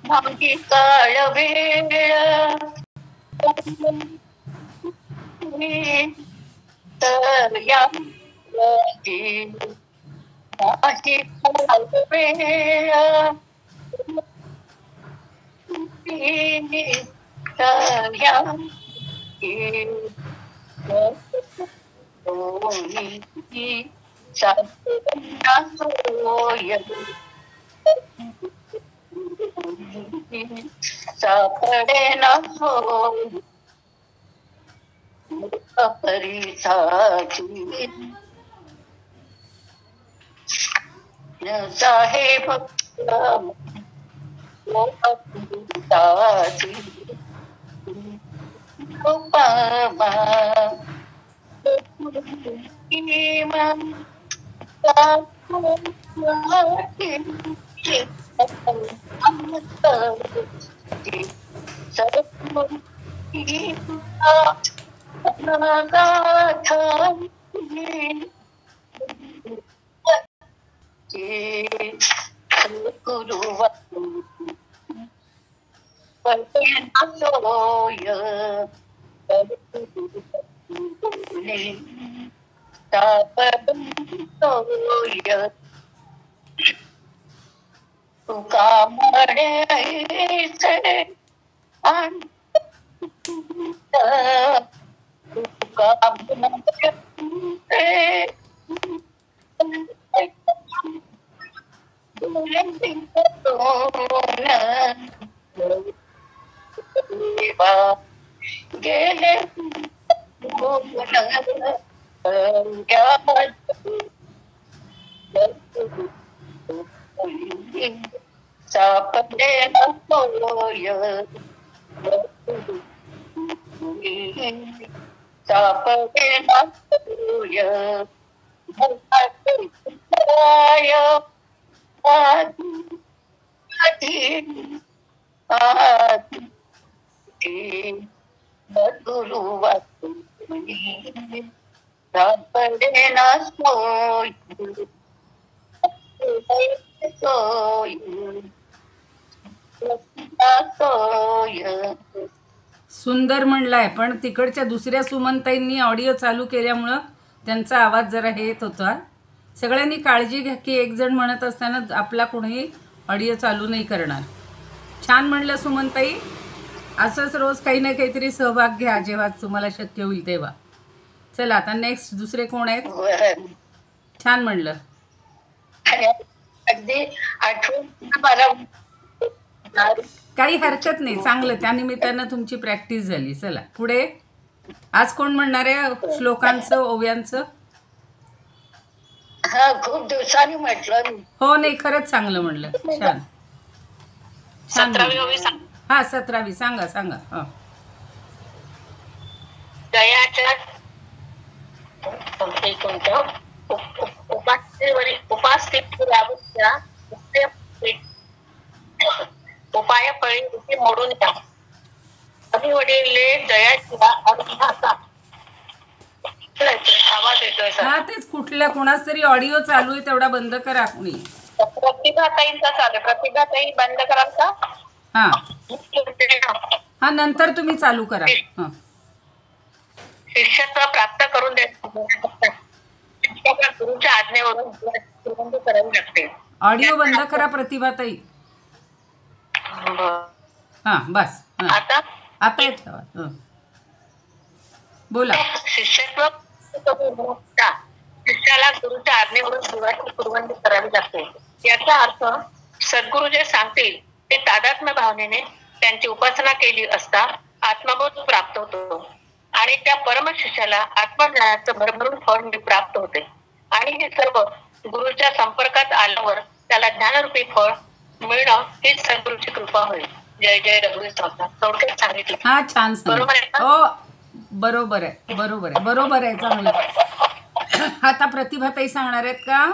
मागी काळ वेळ तर या मागी काळ वेळ तर या सापडे ना परिसाची साहेब तुका मरे तुका गेले सापडे नकोय सापडे नकोय गुरु सापडे नकोय सुंदर म्हणलाय, पण तिकडच्या दुसऱ्या सुमनताईंनी ऑडिओ चालू केल्यामुळं त्यांचा आवाज जरा हे येत होता. सगळ्यांनी काळजी घ्या की एक जण म्हणत असताना आपला कोणीही ऑडिओ चालू नाही करणार. छान म्हणलं सुमनताई. असंच रोज काही ना काहीतरी सहभाग घ्या जेव्हा तुम्हाला शक्य होईल तेव्हा. चला आता नेक्स्ट दुसरे कोण आहेत? छान म्हणलं. अगदी आठवण मला काही हरकत नाही, चांगलं. त्यानिमित्तानं तुमची प्रॅक्टिस झाली. चला पुढे. आज कोण म्हणणार आहे श्लोकांचं ओव्यांचं? हा, खूप दिवसांनी म्हटलं. हो नाही, खरंच चांगलं म्हणलं. छान छान. 17वी सांगा सांगा. हा, दयाच्या उपाय फळी मोडून द्या. कमी वडील दयाच्या आवाज येतोय. हा तेच. कुठल्या कोणाच तरी ऑडिओ चालू आहे, तेवढा बंद करा कुणी. प्रतिभाताईंचा चालू. प्रतिभाताई बंद कराल का? हा हा, नंतर तुम्ही चालू करा. हा, शिष्यत्व प्राप्त करून द्यायचं गुरुच्या आज्ञेवरून करावी लागते. ऑडिओ बंद करा प्रतिभाताई. हा बस. आता आता येत बोला. शिष्यत्व शिष्याला गुरुच्या आज्ञेवरून जीवाची कुर्बानी करावी लागते. याचा अर्थ सद्गुरु जे सांगतील ते तादात्म्य भावनेने त्यांची उपासना केली असता आत्मबोध प्राप्त होतो आणि त्या परम शिष्याला आत्मज्ञानाचं भरभरून फळ प्राप्त होते. आणि हे सर्व गुरुच्या संपर्कात आल्यावर त्याला ज्ञानरूपी फळ मिळणं हीच सद्गुरूची कृपा होईल. जय जय रघुवीर समर्थ. थोडक्यात सांगितलं. हा छान. बरोबर आहे का? हो बरोबर आहे, बरोबर आहे, बरोबर आहे. चांगलं. आता प्रतिभाताई सांगणार आहेत का?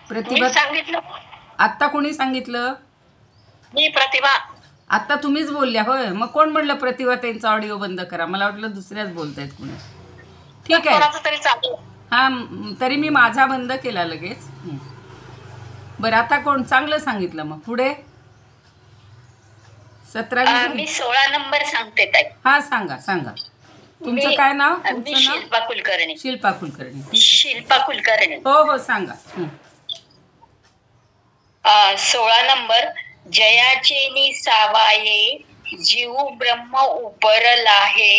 प्रतिभा सांगितलं. आत्ता कोणी सांगितलं? मी प्रतिभा. आता तुम्हीच बोलल्या होय. मग कोण म्हणलं प्रतिभाताईंचा ऑडिओ बंद करा? मला वाटलं दुसऱ्याच बोलतायत कोणी. ठीक आहे. तरी चालू. हा, तरी मी माझा बंद केला लगेच. बरं आता कोण चांगलं सांगितलं मग पुढे 17 मी 16 नंबर सांगते ताई. हा सांगा सांगा. तुमचं काय नाव? मी तुमचं नाव? शिल्पा कुलकर्णी. शिल्पा कुलकर्णी. ठीक आहे. शिल्पा कुलकर्णी. हो हो सांगा. 16 नंबर. जयाचे सावाये जीव ब्रह्म उपरलाहे,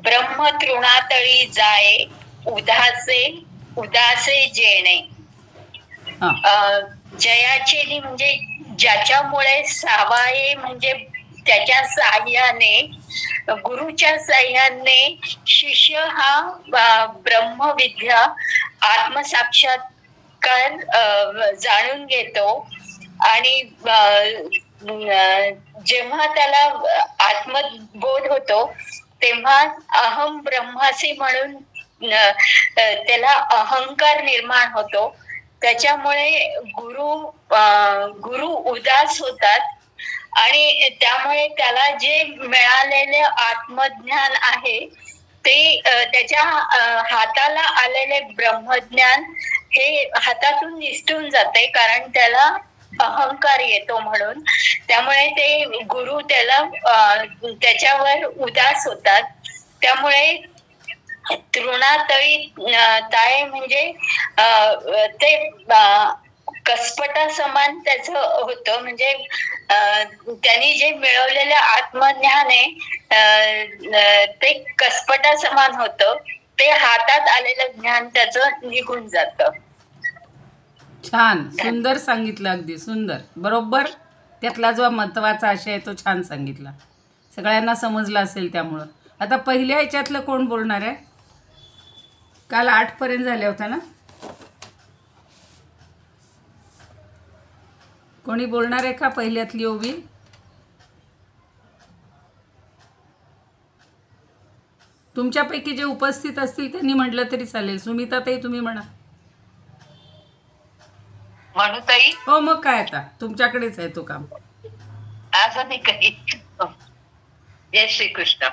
ब्रह्म तृणातळी जाये उदासे जेणे. जयाचे म्हणजे ज्याच्यामुळे सावाये म्हणजे त्याच्या साह्याने, गुरुच्या साह्याने शिष्य हा ब्रह्मविद्या आत्मसाक्षात्कार जाणून घेतो. आणि जेव्हा त्याला आत्मबोध होतो तेव्हा अहम ब्रह्मासी म्हणून त्याला अहंकार निर्माण होतो. त्याच्यामुळे गुरु उदास होतात आणि त्यामुळे त्याला जे मिळालेले आत्मज्ञान आहे ते त्याच्या हाताला आलेले ब्रह्मज्ञान हे हातातून निसटून जाते, कारण त्याला अहंकार येतो म्हणून. त्यामुळे ते गुरु त्याला त्याच्यावर उदास होतात. त्यामुळे तृणातळी ताय म्हणजे ते कसपटा समान त्याच होतं. म्हणजे त्यांनी जे मिळवलेलं आत्मज्ञान आहे ते कसपटा समान होतं. ते हातात आलेलं ज्ञान त्याचं निघून जातं. छान, सुंदर सांगितलं, अगदी सुंदर. बरोबर त्यातला जो महत्त्वाचा आशय आहे तो छान सांगितला, सगळ्यांना समजला असेल. त्यामुळं आता पहिल्या ह्याच्यातलं कोण बोलणार आहे? काल 8 पर्यंत झाल्या होत्या ना? कोणी बोलणार आहे का पहिल्यातली ओवी? तुमच्यापैकी जे उपस्थित असतील त्यांनी म्हटलं तरी चालेल. सुमिता ताई तुम्ही म्हणा. म्हणू ताई? हो मग काय, आता तुमच्याकडेच आहे तो काम. असं नाही काही. जय श्रीकृष्ण.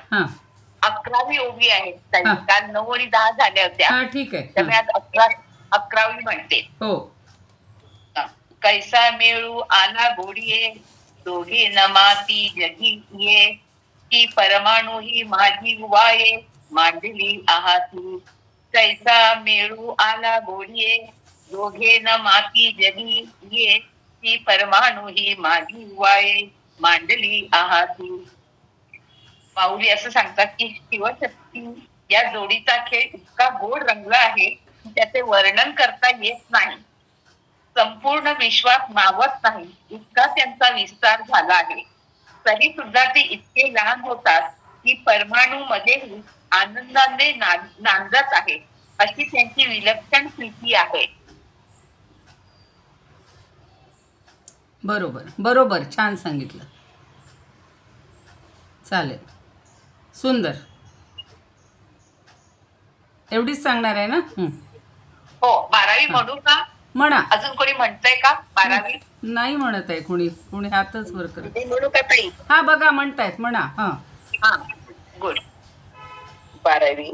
11वी ओवी आहे ताई. काल 9 आणि 10 झाल्या होत्या. ठीक आहे. तर मी आज 11वी म्हणते. हो. कैसा मेळू आला गोडीये, दोघे नमाती जगी ये, की परमाणु ही माझी वाये, मांडली आहाती. कैसा मेळू आला गोडीये, दोघे न माती जगी ये, ती परमाणु ही माझी वाये, मांडली आहाती. माऊली असं सांगतात की शिवशक्ती या जोडीचा खेळ इतका गोड रंगला आहे की त्याचे वर्णन करता येत नाही. संपूर्ण विश्वास मावत नाही इतका त्यांचा विस्तार झाला आहे. तरी सुद्धा ते इतके लहान होतात की परमाणू मध्येही आनंदाने नांदत आहे, अशी त्यांची विलक्षण स्थिती आहे. बरोबर बरोबर, छान सांगितलं. चालेल, सुंदर. एवढीच सांगणार आहे ना? हो. 12वी म्हणू का? म्हणा. अजून कोणी म्हणतंय का 12वी? नाही म्हणत आहे कोणी. कोणी हातच वर करत. म्हणू का ताई? हा बघा म्हणतायत, म्हणा. हा गुड. 12वी.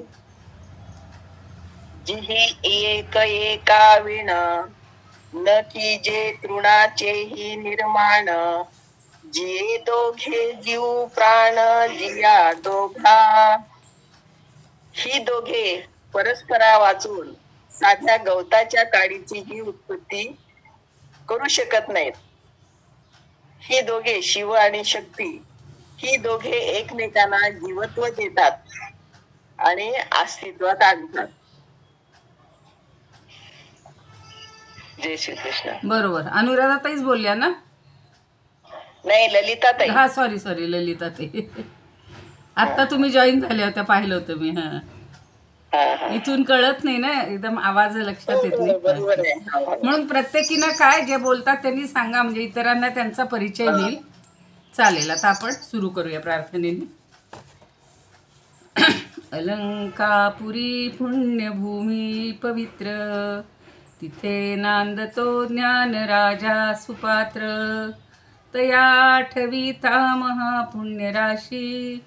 जिही एक एका विण, न की जे तृणाचेही निर्माण, जिये दोघे जीव प्राण जिया दोघा. ही दोघे परस्परा वाचून साध्या गवताच्या काडीची ही उत्पत्ती करू शकत नाहीत. ही दोघे शिव आणि शक्ती, ही दोघे एकमेकांना जीवत्व देतात आणि अस्तित्वात आणतात. जय श्रीकृष्ण. बरोबर. अनुराधाताईच बोलल्या ना? नाही, ललिताताई. हा सॉरी ललिताताई. आता तुम्ही जॉईन झाल्या होत्या, पाहिलं होतं मी. इथून कळत नाही ना, एकदम आवाज लक्षात येत नाही. म्हणून प्रत्येकीनं काय जे बोलतात त्यांनी सांगा, म्हणजे इतरांना त्यांचा परिचय होईल. चालेल, आता आपण सुरू करूया प्रार्थनेने. अलंकापुरी पुण्यभूमी पवित्र, तिथे नांदतो ज्ञान राजा सुपात्र. तया आठविता महापुण्यराशी,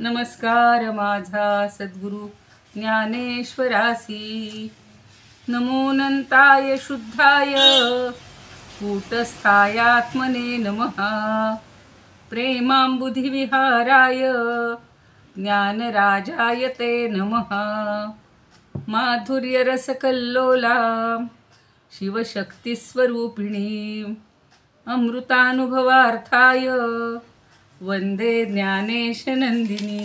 नमस्कार माझा सद्गुरु ज्ञानेश्वरासी. नमो अनंताय शुद्धाय कूटस्थायात्मने नमः प्रेमाम्बुधिविहाराय ज्ञानराजाय ते नमः माधुर्यरसकल्लोला शिवशक्तिस्वरूपिणी अमृतानुभवार्थाय वन्दे ज्ञानेशनन्दिनी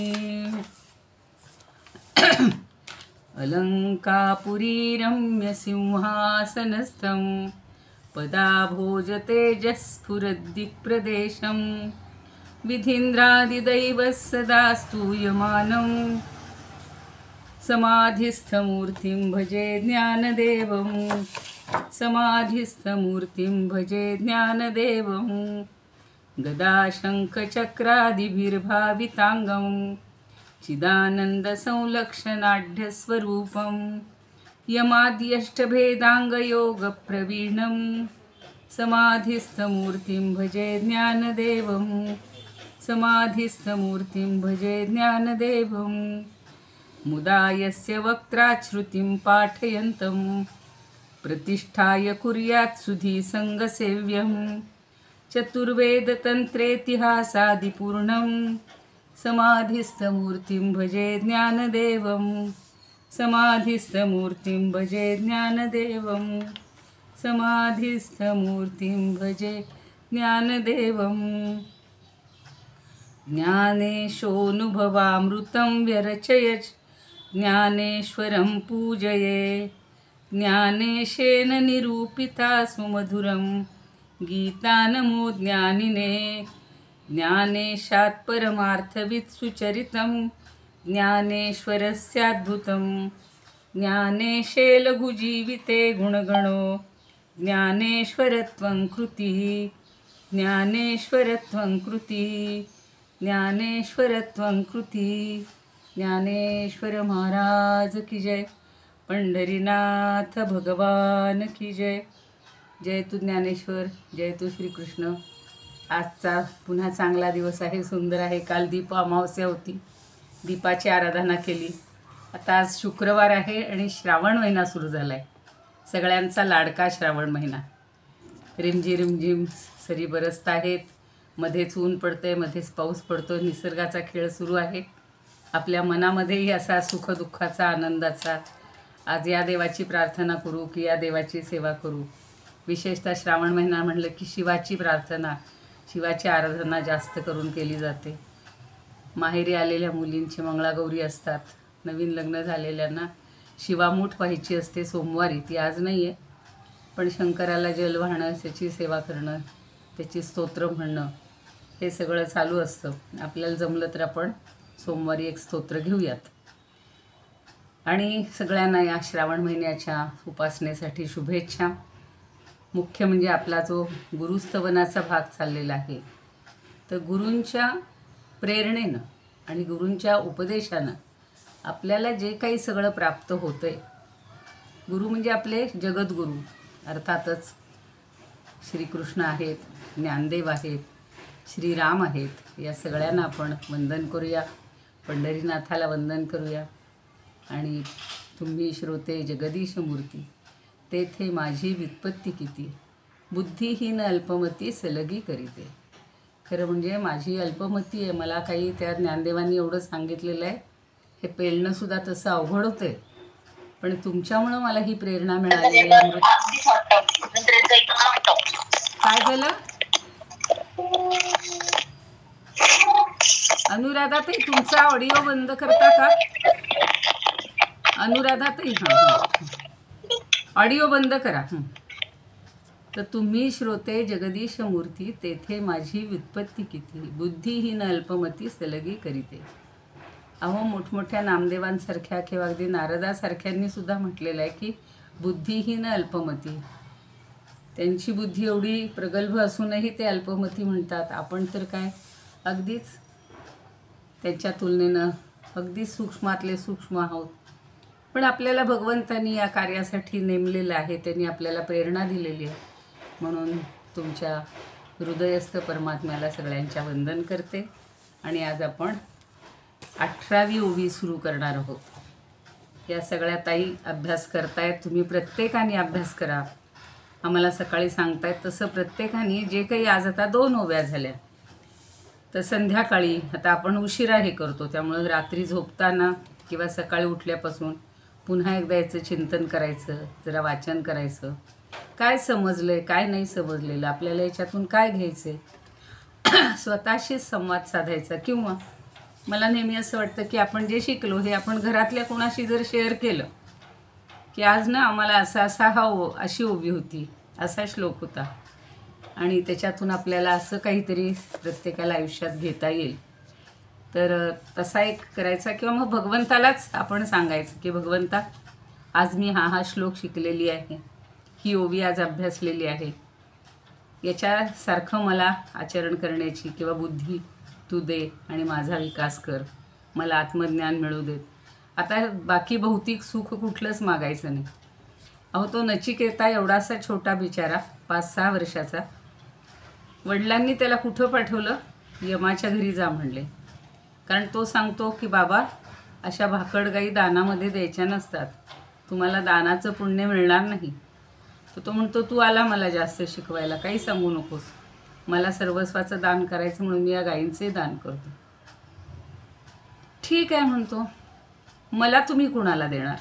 अलङ्कापुरी रम्यसिंहासनस्थं पदाभोजतेजस्फुरद्दिक्प्रदेशं विधीन्द्रादिदैवः सदा स्तूयमानं समाधिस्थमूर्तिं भजे ज्ञानदेवं समाधिस्थमूर्तिं भजे ज्ञानदेवं गदाशङ्खचक्रादिभिर्भाविताङ्गं चिदानन्दसंलक्षणाढ्यस्वरूपं यमाद्यष्टभेदाङ्गयोगप्रवीणं समाधिस्थमूर्तिं भजे ज्ञानदेवं समाधिस्थमूर्तिं भजे ज्ञानदेवं मुदा यस्य वक्त्राच्छ्रुतिं पाठयन्तं प्रतिष्ठाय कुर्यात् सुधीसङ्गसेव्यं चतुर्वेदतन्त्रेतिहासादिपूर्णं समाधिस्थमूर्तिं भजे ज्ञानदेवं समाधिस्थमूर्तिं भजे ज्ञानदेवं समाधिस्थमूर्तिं भजे ज्ञानदेवं ज्ञानेशोऽनुभवामृतं व्यरचयत् ज्ञानेश्वरं पूजये ज्ञानेशेन निरूपिता सुमधुरं गीता नमो ज्ञानिने ज्ञानेशात् परमार्थवित् सुचरितं ज्ञानेश्वरस्याद्भुतं ज्ञानेशे लघुजीविते गुणगणो ज्ञानेश्वरत्वं कृतिः ज्ञानेश्वरत्वं कृतिः ज्ञानेश्वरत्वं कृतिः ज्ञानेश्वर महाराज की जय पंढरीनाथ भगवान की जय जय तू ज्ञानेश्वर जय तू श्रीकृष्ण आजचा पुन्हा चांगला दिवस आहे सुंदर आहे काल दीप अमावस्या होती दीपाची आराधना केली आता आज शुक्रवार आहे आणि श्रावण महिना सुरू झाला आहे सगळ्यांचा लाडका श्रावण महिना रिमझिम सरी बरसत आहेत मध्येच ऊन पडते मध्येच पाऊस पडतो निसर्गाचा खेळ सुरू आहे आपल्या मनामध्येही असा सुखदुःखाचा आनंदाचा आज या देवाची प्रार्थना करू की या देवाची सेवा करू विशेषतः श्रावण महिना म्हटलं की शिवाची प्रार्थना शिवाची आराधना जास्त करून केली जाते माहेरी आलेल्या मुलींची मंगळागौरी असतात नवीन लग्न झालेल्यांना शिवामूठ व्हायची असते सोमवारी ती आज नाही आहे पण शंकराला जल वाहणं त्याची सेवा करणं त्याची स्तोत्र म्हणणं हे सगळं चालू असतं आपल्याला जमलं तर आपण सोमवारी एक स्तोत्र घेऊयात आणि सगळ्यांना या श्रावण महिन्याच्या उपासनेसाठी शुभेच्छा मुख्य म्हणजे आपला जो गुरुस्तवनाचा भाग चाललेला आहे तर गुरूंच्या प्रेरणेनं आणि गुरूंच्या उपदेशानं आपल्याला जे काही सगळं प्राप्त होतं आहे गुरु म्हणजे आपले जगद्गुरू अर्थातच श्रीकृष्ण आहेत ज्ञानदेव आहेत श्रीराम आहेत या सगळ्यांना आपण वंदन करूया पंढरीनाथाला वंदन करूया आणि तुम्ही श्रोते जगदीश मूर्ती तेथे माझी व्युत्पत्ती किती बुद्धिहीन अल्पमती सलगी करीते खरं म्हणजे माझी अल्पमती आहे मला काही त्या ज्ञानदेवांनी एवढं सांगितलेलं आहे हे पेलणंसुद्धा तसं अवघड होतं आहे पण तुमच्यामुळं मला ही प्रेरणा मिळालेली आहे काय झालं अनुराधाताई तुमचा ऑडिओ बंद करता का अनुराधाताई हां ऑडिओ बंद करा तर तुम्ही श्रोते जगदीश मूर्ती तेथे माझी व्युत्पत्ती किती बुद्धिहीन अल्पमती सलगी करीते अहो मोठमोठ्या नामदेवांसारख्या किंवा अगदी नारदासारख्यांनी सुद्धा म्हटलेलं आहे की बुद्धिहीन अल्पमती त्यांची बुद्धी एवढी प्रगल्भ असूनही ते अल्पमती म्हणतात आपण तर काय अगदीच त्यांच्या तुलनेनं अगदी सूक्ष्मातले सूक्ष्म आहोत पण आपल्याला भगवंतांनी या कार्यासाठी नेमलेलं आहे त्यांनी आपल्याला प्रेरणा दिलेली आहे म्हणून तुमच्या हृदयस्थ परमात्म्याला सगळ्यांच्या वंदन करते आणि आज आपण 18वी ओवी सुरू करणार आहोत या सगळ्या ताई अभ्यास करतायत तुम्ही प्रत्येकाने अभ्यास करा आम्हाला सकाळी सांगतायत तसं प्रत्येकाने जे काही आज आता 2 ओव्या झाल्या, तर संध्याकाळी आता आपण उशिरा हे करतो, त्यामुळं रात्री झोपताना किंवा सकाळी उठल्यापासून पुन्हा एकदा याचं चिंतन करायचं, जरा वाचन करायचं. काय समजलं आहे, काय नाही समजलेलं, आपल्याला याच्यातून काय घ्यायचं आहे, स्वतःशीच संवाद साधायचा. किंवा मला नेहमी असं वाटतं की आपण जे शिकलो हे आपण घरातल्या कोणाशी जर शेअर केलं की आज ना आम्हाला असा अशी ओवी होती, असा श्लोक होता, आणि त्याच्यातून आपल्याला असं काहीतरी प्रत्येकाला आयुष्यात घेता येईल, तर तसा एक करायचा. किंवा मग भगवंतालाच आपण सांगायचं की भगवंता, आज मी हा श्लोक शिकलेली आहे, ही ओवी आज अभ्यासलेली आहे, याच्यासारखं मला आचरण करण्याची किंवा बुद्धी तू दे आणि माझा विकास कर, मला आत्मज्ञान मिळू देत. आता बाकी भौतिक सुख कुठलंच मागायचं नाही. अहो, तो नचिकेता एवढासा छोटा बिचारा 5-6 वर्षाचा, वडिलांनी त्याला कुठं पाठवलं, यमाच्या घरी जा म्हणले. कारण तो सांगतो की बाबा, अशा भाकडगाई दानामध्ये द्यायच्या नसतात, तुम्हाला दानाचं पुण्य मिळणार नाही. तर तो म्हणतो तू आला मला जास्त शिकवायला, काही सांगू नकोस, मला सर्वस्वाचं दान करायचं म्हणून मी या गाईंचे दान करतो. ठीक आहे म्हणतो, मला तुम्ही कुणाला देणार,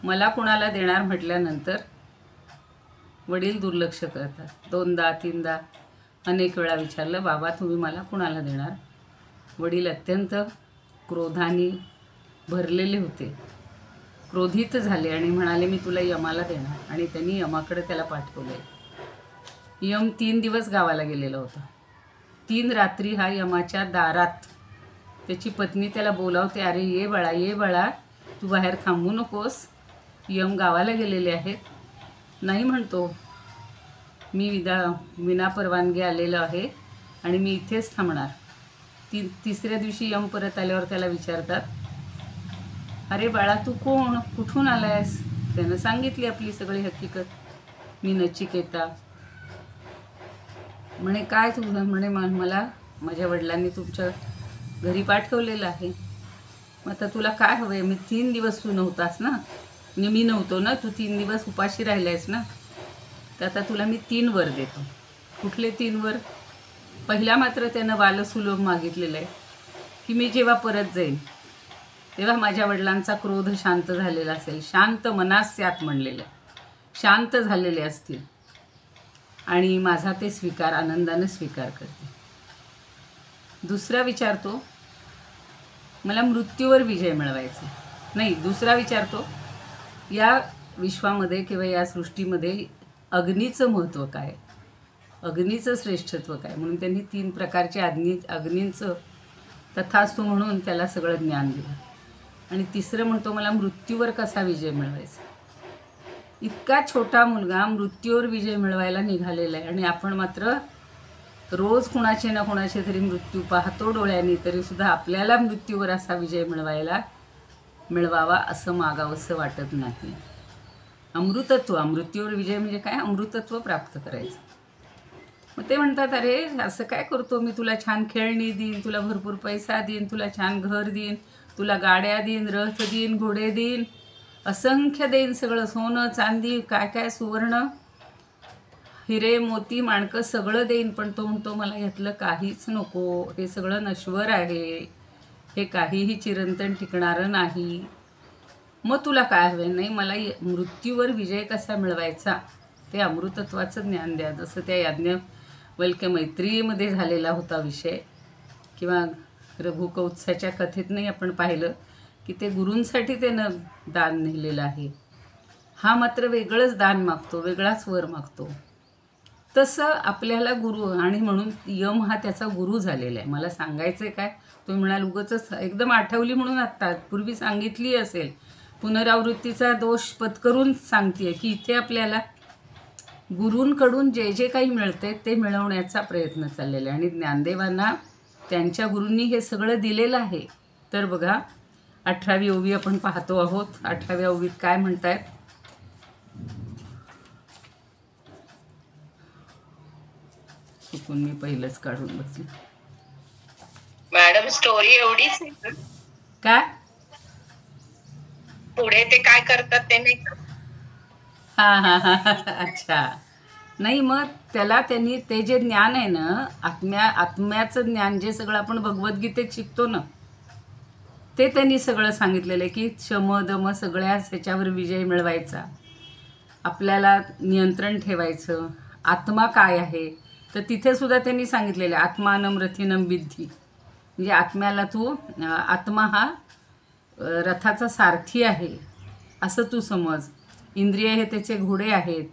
मला कुणाला देणार म्हटल्यानंतर वडील दुर्लक्ष करतात. 2दा-3दा अनेक वेळा विचारलं, बाबा तुम्ही मला कुणाला देणार. वडील अत्यंत क्रोधाने भरलेले होते, क्रोधित झाले आणि म्हणाले मी तुला यमाला देणार. आणि त्यांनी यमाकडे त्याला पाठवले. यम 3 दिवस गावाला गेलेला होता. 3 रात्री हा यमाच्या दारात, त्याची पत्नी त्याला बोलावते, अरे ये बाळा, ये बाळा, तू बाहेर थांबू नकोस, यम गावाला गेलेले आहेत. नाही म्हणतो, मी विना परवानगी आलेलो आहे आणि मी इथेच थांबणार. तिसऱ्या दिवशी यम परत आल्यावर त्याला विचारतात, अरे बाळा तू कोण, कुठून आला आहेस. त्यानं सांगितली आपली सगळी हकीकत, मी नचिकेता. म्हणे काय तुझं, म्हणे मला माझ्या वडिलांनी तुमच्या घरी पाठवलेलं आहे. मग आता तुला काय हवं आहे. मी 3 दिवस तू नव्हतास ना, म्हणजे मी नव्हतो ना, तू 3 दिवस उपाशी राहिलायस ना, तर आता तुला मी 3 वर देतो. कुठले 3 वर. पहिला मात्र त्यानं बालसुलभ मागितलेलं आहे की मी जेव्हा परत जाईन तेव्हा माझ्या वडिलांचा क्रोध शांत झालेला असेल, शांत मनास्यात म्हणलेलं, शांत झालेले असतील आणि माझा ते स्वीकार आनंदाने स्वीकार करते. दुसरा विचारतो, मला मृत्यूवर विजय मिळवायचा नाही. दुसरा विचारतो, या विश्वामध्ये किंवा या सृष्टीमध्ये अग्नीचं महत्त्व काय, अग्नीचं श्रेष्ठत्व काय. म्हणून त्यांनी 3 प्रकारचे अग्नींचं तथास्तु म्हणून त्याला सगळं ज्ञान दिलं. आणि तिसरं म्हणतो, मला मृत्यूवर कसा विजय मिळवायचा. इतका छोटा मुलगा मृत्यूवर विजय मिळवायला निघालेला आहे आणि आपण मात्र रोज कुणाचे ना कुणाचे तरी मृत्यू पाहतो डोळ्यांनी, तरीसुद्धा आपल्याला मृत्यूवर असा विजय मिळवावा असं मागावंसं वाटत नाही. अमृतत्व, मृत्यूवर विजय म्हणजे काय, अमृतत्व प्राप्त करायचं. मग ते म्हणतात, अरे असं काय करतो मी, तुला छान खेळणी देईन, तुला भरपूर पैसा देईन, तुला छान घर देईन, तुला गाड्या देईन, रथ देईन, घोडे देईन, असंख्य देईन, सगळं सोनं चांदी काय काय सुवर्ण हिरे मोती माणकं सगळं देईन. पण तो म्हणतो मला यातलं काहीच नको, हे सगळं नश्वर आहे, हे काहीही चिरंतन टिकणारं नाही. मग तुला काय हवे. नाही, मला मृत्यूवर विजय कसा मिळवायचा ते अमृतत्वाचं ज्ञान द्या. जसं त्या याज्ञवल्क्य मैत्रीमध्ये झालेला होता विषय, किंवा रघुकौत्साच्या कथेतनंही आपण पाहिलं की ते गुरूंसाठी त्यानं दान नेलेलं आहे. हा मात्र वेगळंच दान मागतो, वेगळाच वर मागतो. तसं आपल्याला गुरु, आणि म्हणून यम हा त्याचा गुरु झालेला आहे. मला सांगायचं आहे काय, तुम्ही म्हणाल उगाचच एकदम आठवली म्हणून आत्ता, पूर्वी सांगितली असेल, पुनरावृत्तीचा दोष पत्करून सांगते की इथे आपल्याला गुरूंकडून जे जे काही मिळते ते मिळवण्याचा प्रयत्न चाललेला आहे. आणि ज्ञानदेवांना त्यांच्या गुरूंनी हे सगळं दिलेलं आहे. तर बघा, 18वी ओवी आपण पाहतो आहोत. 18व्या ओवीत काय म्हणतायत, चुकून मी पहिलंच काढून बसले. मॅडम स्टोरी एवढीच आहे. काय पुढे ते काय करतात ते नाही. हां हां हां अच्छा. नाही मग त्याला त्यांनी ते जे ज्ञान आहे ना, आत्म्याचं ज्ञान जे सगळं आपण भगवद्गीतेत शिकतो ना, ते त्यांनी सगळं सांगितलेलं आहे की शम दम सगळ्या ह्याच्यावर विजय मिळवायचा, आपल्याला नियंत्रण ठेवायचं. आत्मा काय आहे तर तिथे सुद्धा त्यांनी सांगितलेलं आहे, आत्मानम रथिनम विद्धी. म्हणजे आत्म्याला तू आत्मा हा रथाचा सारथी आहे असं तू समज. इंद्रिय हे त्याचे घोडे आहेत,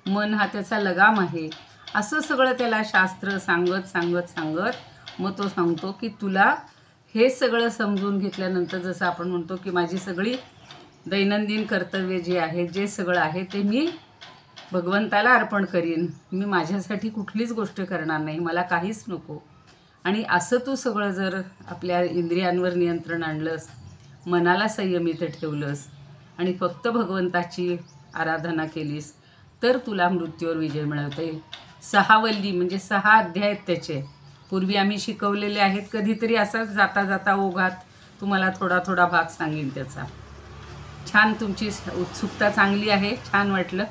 मन हा त्याचा लगाम आहे. असं सगळं त्याला शास्त्र सांगत सांगत सांगत मग तो सांगतो की तुला हे सगळं समजून घेतल्यानंतर, जसं आपण म्हणतो की माझी सगळी दैनंदिन कर्तव्य जे आहे, जे सगळं आहे ते मी भगवंताला अर्पण करीन. मी माझ्यासाठी कुठलीच गोष्ट करणार नाही, मला काहीच नको. आणि असं तू सगळं जर आपल्या इंद्रियांवर नियंत्रण आणलंस, मनाला संयमित ठेवलंस आणि फक्त भगवंताची आराधना केलीस, तर तुला मृत्यूवर विजय मिळवता येईल. 6 वल्ली म्हणजे 6 अध्याय आहेत त्याचे. पूर्वी आम्ही शिकवलेले आहेत. कधीतरी असाच जाता जाता ओघात तुम्हाला थोडा थोडा भाग सांगेन त्याचा. छान, तुमची उत्सुकता चांगली आहे, छान वाटलं.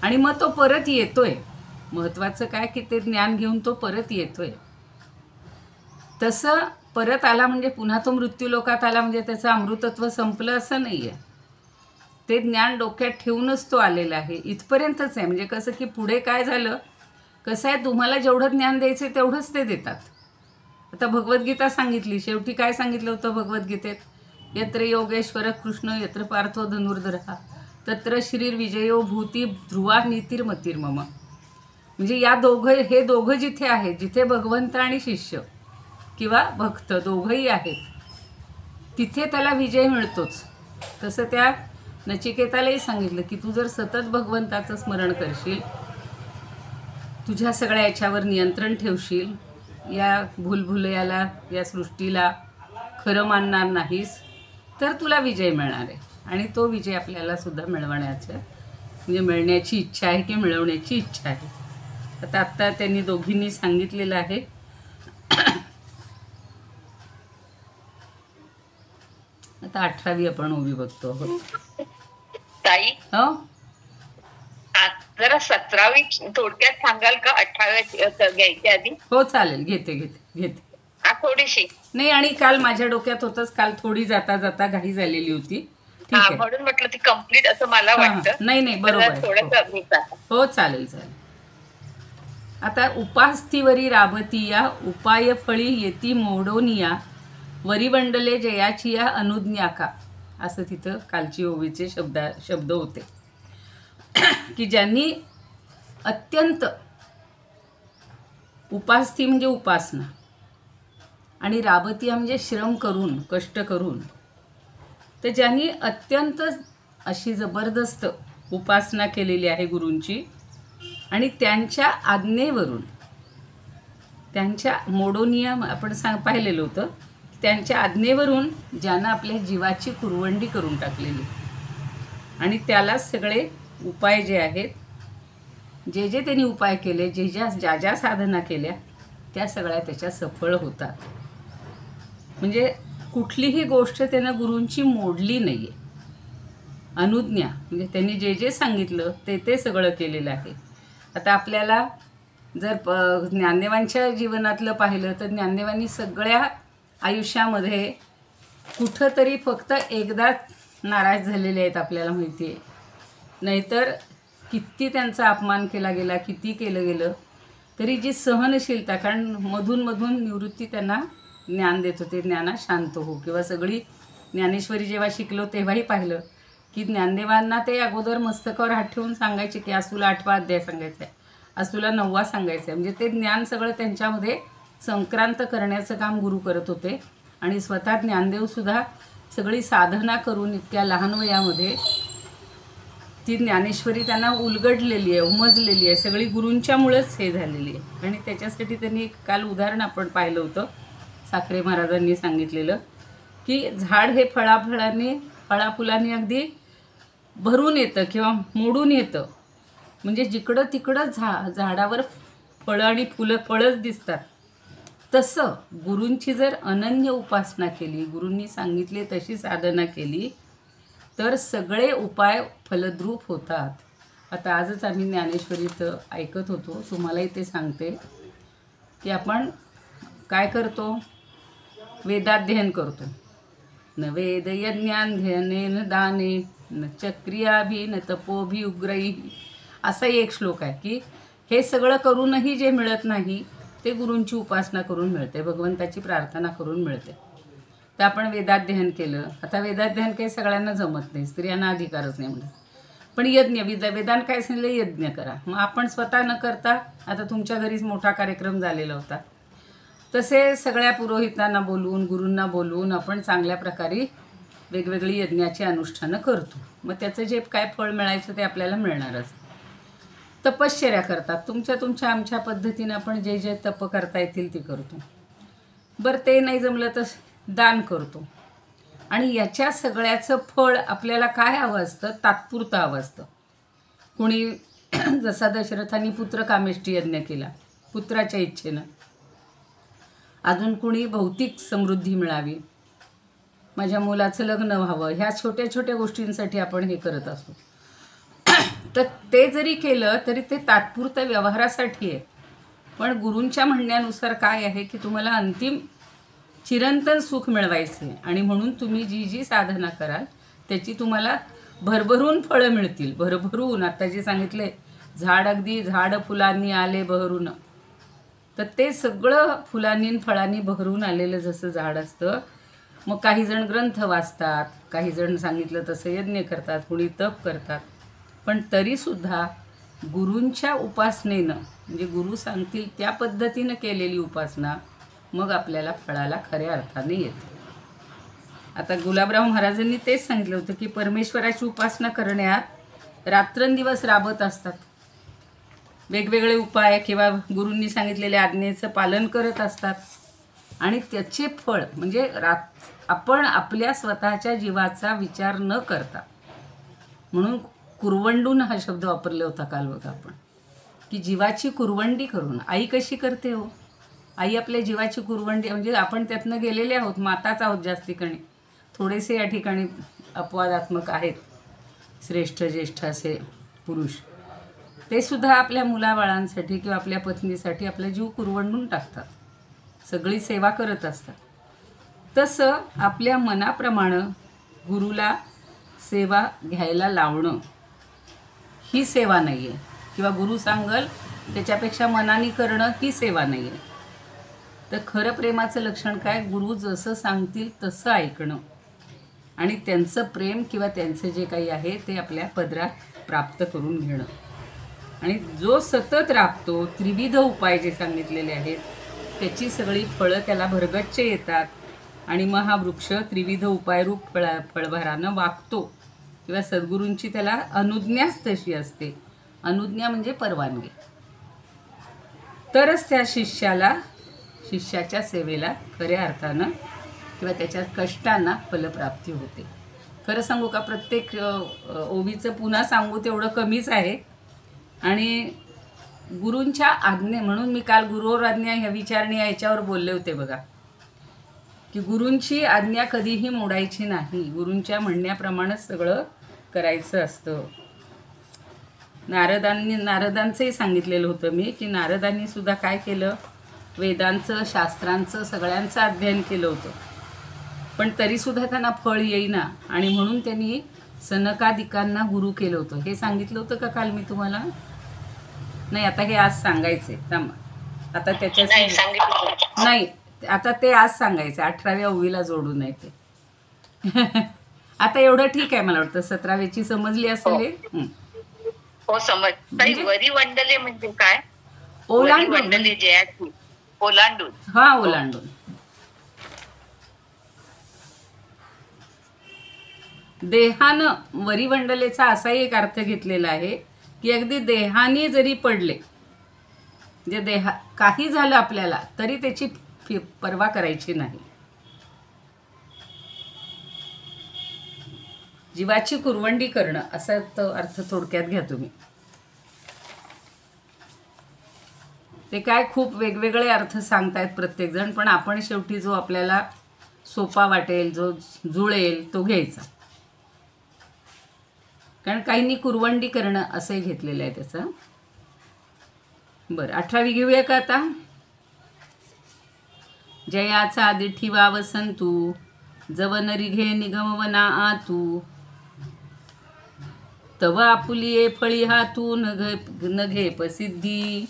आणि मग तो परत येतोय. महत्त्वाचं काय की ते ज्ञान घेऊन तो परत येतोय. तसं परत आला म्हणजे पुन्हा तो मृत्यूलोकात आला म्हणजे त्याचं अमृतत्व संपलं असं नाही आहे. ते ज्ञान डोक्यात ठेवूनच तो आलेला आहे. इथपर्यंतच आहे. म्हणजे कसं की पुढे काय झालं, कसं आहे, तुम्हाला जेवढं ज्ञान द्यायचं आहे तेवढंच ते देतात. आता भगवद्गीता सांगितली, शेवटी काय सांगितलं होतं भगवद्गीतेत, यत्र योगेश्वर कृष्ण यत्र पार्थो धनुर्धरः तत्र श्रीर्विजयो भूती ध्रुवा नीतिर्मतिर्मम. म्हणजे हे दोघं जिथे आहेत, जिथे भगवंत आणि शिष्य किंवा भक्त दोघंही आहेत, तिथे त्याला विजय मिळतोच. तसं त्या नचिकेतालाही सांगितलं की तू जर सतत भगवंताचं स्मरण करशील, तुझ्या सगळ्या याच्यावर नियंत्रण ठेवशील, या भूलभुलयाला, या सृष्टीला खरं मानणार नाहीस, तर तुला विजय मिळणार आहे. आणि तो विजय आपल्याला सुद्धा म्हणजे मिळण्याची इच्छा आहे की मिळवण्याची इच्छा आहे. आत्ता त्यांनी दोघींनी सांगितलेलं आहे. आता 18वी आपण ओवी बघतो आहोत. ताई, हो जरा 17वी थोडक्यात सांगाल का? 18व्या घ्यायच्या आधी. हो चालेल, घेते. थोडीशी नाही, आणि काल माझ्या डोक्यात होतंच, काल थोडी जाता जाता घाई झालेली होती. ठीक आहे, म्हणून म्हटलं ती कम्प्लीट असं मला वाटतं. नाही बरोबर आहे. हो चालेल. आता उपास्थिवरी राबतिया उपाय फळी येती मोडोनिया वरिवंडले जयाचिया अनुज्ञाका, असं तिथं कालची ओवीचे शब्द होते. की ज्यांनी अत्यंत उपास्थी म्हणजे उपासना आणि राबतिया म्हणजे श्रम करून, कष्ट करून, तर ज्यांनी अत्यंत अशी जबरदस्त उपासना केलेली आहे गुरूंची, आणि त्यांच्या आज्ञेवरून, त्यांच्या मोडोनिया आपण पाहिलेलं होतं, त्यांच्या आज्ञेवरून ज्यानं आपल्या जीवाची कुरवंडी करून टाकलेली, आणि त्याला सगळे उपाय जे आहेत, जे त्यांनी उपाय केले, ज्या साधना केल्या, त्या सगळ्या त्याच्या सफळ होतात. म्हणजे कुठलीही गोष्ट त्यानं गुरूंची मोडली नाही आहे. अनुज्ञा म्हणजे त्यांनी जे सांगितलं ते सगळं केलेलं आहे. आता आपल्याला जर ज्ञानदेवांच्या जीवनातलं पाहिलं तर ज्ञानदेवांनी सगळ्या आयुष्यामध्ये कुठंतरी फक्त एकदा नाराज झालेले आहेत, आपल्याला माहिती आहे. नाहीतर किती त्यांचा अपमान केला गेला, किती केलं गेलं, तरी जी सहनशीलता, कारण मधून निवृत्ती त्यांना ज्ञान देत होते, ज्ञानात शांत हो. किंवा सगळी ज्ञानेश्वरी जेव्हा शिकलो तेव्हाही पाहिलं की ज्ञानदेवांना ते अगोदर मस्तकावर हात ठेवून सांगायचे की आज तुला 8वा अध्याय सांगायचा आहे, आज तुला 9वा सांगायचा आहे. म्हणजे ते ज्ञान सगळं त्यांच्यामध्ये संक्रांत करण्याचं काम गुरु करत होते. आणि स्वतः ज्ञानदेवसुद्धा सगळी साधना करून इतक्या लहान वयामध्ये ती ज्ञानेश्वरी त्यांना उलगडलेली आहे, उमजलेली आहे, सगळी गुरूंच्यामुळेच हे झालेली आहे. आणि त्याच्यासाठी त्यांनी काल उदाहरण आपण पाहिलं होतं, साखरे महाराजांनी सांगितलेलं की झाड हे फळाफुलांनी अगदी भरून येतं किंवा मोडून येतं. म्हणजे जिकडं तिकडं झाडावर फळं आणि फळंच दिसतात. तसं गुरूंची जर अनन्य उपासना केली, गुरूंनी सांगितले तशी साधना केली, तर सगळे उपाय फलद्रूप होतात. आता आजच आम्ही ज्ञानेश्वरीत ऐकत होतो, तुम्हालाही ते सांगते की आपण काय करतो, वेदाध्ययन करतो. न वेद यज्ञाध्ययनेन दाने न चक्रियाभि न तपोभि उग्रैः, असाही एक श्लोक आहे की हे सगळं करूनही जे मिळत नाही ते गुरूंची उपासना करून मिळते, भगवंताची प्रार्थना करून मिळते. तर आपण वेदाध्ययन केलं. आता वेदाध्ययन काही सगळ्यांना जमत नाही, स्त्रियांना अधिकारच नाही म्हणजे. पण यज्ञ वेदांत काय सांगितलं, यज्ञ करा. मग आपण स्वतः न करता, आता तुमच्या घरीच मोठा कार्यक्रम झालेला होता, तसे सगळ्या पुरोहितांना बोलवून गुरूंना बोलवून आपण चांगल्या प्रकारे वेगवेगळी यज्ञाची अनुष्ठानं करतो. मग त्याचं जे काय फळ मिळायचं ते आपल्याला मिळणारच. तपश्चर्या करतात, तुमच्या आमच्या पद्धतीनं आपण जे जे तप करता येतील ते करतो. बरं ते नाही जमलं तर दान करतो. आणि याच्या सगळ्याचं फळ आपल्याला काय हवं असतं, तात्पुरतं हवं असतं. कुणी जसा दशरथांनी पुत्रकामेष्टी यज्ञ केला पुत्राच्या इच्छेनं, अजून कुणी भौतिक समृद्धी मिळावी, माझ्या मुलाचं लग्न व्हावं, ह्या छोट्या छोट्या गोष्टींसाठी आपण हे करत असतो. तर ते जरी केलं तरी ते तात्पुरतं व्यवहारासाठी आहे. पण गुरूंच्या म्हणण्यानुसार काय आहे की तुम्हाला अंतिम चिरंतन सुख मिळवायचे आहे, आणि म्हणून तुम्ही जी जी साधना कराल त्याची तुम्हाला भरभरून फळं मिळतील. भरभरून, आता जे सांगितले, अगदी झाड फुलांनी आले बहरून, तर ते सगळं फुलांनी फळांनी बहरून आलेलं जसं झाड असतं. मग काही जण ग्रंथ वाचतात, काही जण सांगितलं तसं यज्ञ करतात, कुणी तप करतात. पण तरीसुद्धा गुरूंच्या उपासनेनं, म्हणजे गुरु सांगतील त्या पद्धतीनं केलेली उपासना मग आपल्याला फळाला खऱ्या अर्थाने येते. आता गुलाबराव महाराजांनी तेच सांगितलं होतं की परमेश्वराची उपासना करण्यात रात्रंदिवस राबत असतात, वेगवेगळे उपाय किंवा गुरूंनी सांगितलेल्या आज्ञेचं पालन करत असतात. आणि त्याचे फळ म्हणजे आपण आपल्या स्वतःच्या जीवाचा विचार न करता, म्हणून कुरवंडून हा शब्द वापरला होता काल बघा आपण, की जीवाची कुरवंडी करून. आई कशी करते हो, आई आपल्या जीवाची कुरवंडी, म्हणजे आपण त्यातनं गेलेले आहोत, माताच आहोत जास्त ठिकाणी. थोडेसे या ठिकाणी अपवादात्मक आहेत, श्रेष्ठ ज्येष्ठ असे पुरुष, ते सुद्धा आपल्या मुलाबाळांसाठी किंवा आपल्या पत्नीसाठी आपला जीव कुरवंडून टाकतात, सगळी सेवा करत असतात. तसं आपल्या मनाप्रमाणे गुरुला सेवा घ्यायला लावणं ही सेवा नाही आहे, किंवा गुरु सांगल त्याच्यापेक्षा मनाने करणं ही सेवा नाही आहे. तर खरं प्रेमाचं लक्षण काय, गुरु जसं सांगतील तसं ऐकणं आणि त्यांचं प्रेम किंवा त्यांचं जे काही आहे ते आपल्या पदरात प्राप्त करून घेणं. आणि जो सतत राबतो, त्रिविध उपाय जे सांगितलेले आहेत त्याची सगळी फळं त्याला भरगच्च येतात. आणि मग हा वृक्ष त्रिविध उपायरूप फळभारानं वागतो, किंवा सद्गुरूंची त्याला अनुज्ञाच तशी असते. अनुज्ञा म्हणजे परवानगी. तरच त्या शिष्याच्या सेवेला खऱ्या अर्थानं किंवा त्याच्या कष्टांना फलप्राप्ती होते. खरं सांगू का, प्रत्येक ओवीचं पुन्हा सांगू तेवढं कमीच आहे. आणि गुरूंच्या आज्ञे, म्हणून मी काल गुरुवर आज्ञा ह्या विचारणी याच्यावर बोलले होते बघा, की गुरूंची आज्ञा कधीही मोडायची नाही, गुरूंच्या म्हणण्याप्रमाणेच सगळं करायचं असतं. नारदांचंही सांगितलेलं होतं मी, की नारदांनी सुद्धा काय केलं, वेदांचं शास्त्रांचं सगळ्यांचं अध्ययन केलं होतं, पण तरीसुद्धा त्यांना फळ येईना. आणि म्हणून त्यांनी सनकादिकांना गुरु केलं होतं. हे सांगितलं होतं का काल मी तुम्हाला? नाही, आता हे आज सांगायचे. थांबा, आता त्याच्या नाही, आता ते आज सांगायचं, 18व्या ओवीला जोडू नये ते. आता एवढं ठीक आहे, मला वाटतं 17व्याची समजली असेल. हो समज. वरिवंडले म्हणजे काय? ओलांडून, जे आहे ओलांडून. हा, ओलांडून. देहानं वरिवंडलेचा असाही एक अर्थ घेतलेला आहे की अगदी देहाने जरी पडले, जे काही झालं आपल्याला तरी त्याची पर्वा करायची नाही. जीवाची कुरवंडी करणं असा तो अर्थ थोडक्यात घ्या तुम्ही. ते काय खूप वेगवेगळे अर्थ सांगतायत प्रत्येकजण, पण आपण शेवटी जो आपल्याला सोपा वाटेल, जो जुळेल तो घ्यायचा. कारण काहींनी कुरवंडी करणं असंही घेतलेलं आहे त्याचं. बरं, 18वी घेऊया का आता. जयाचा दिठीवा वसंतू, जवन रिघे निगमवना आतू, तव आपुलिये फळी हातू, नघे प्रसिद्धी.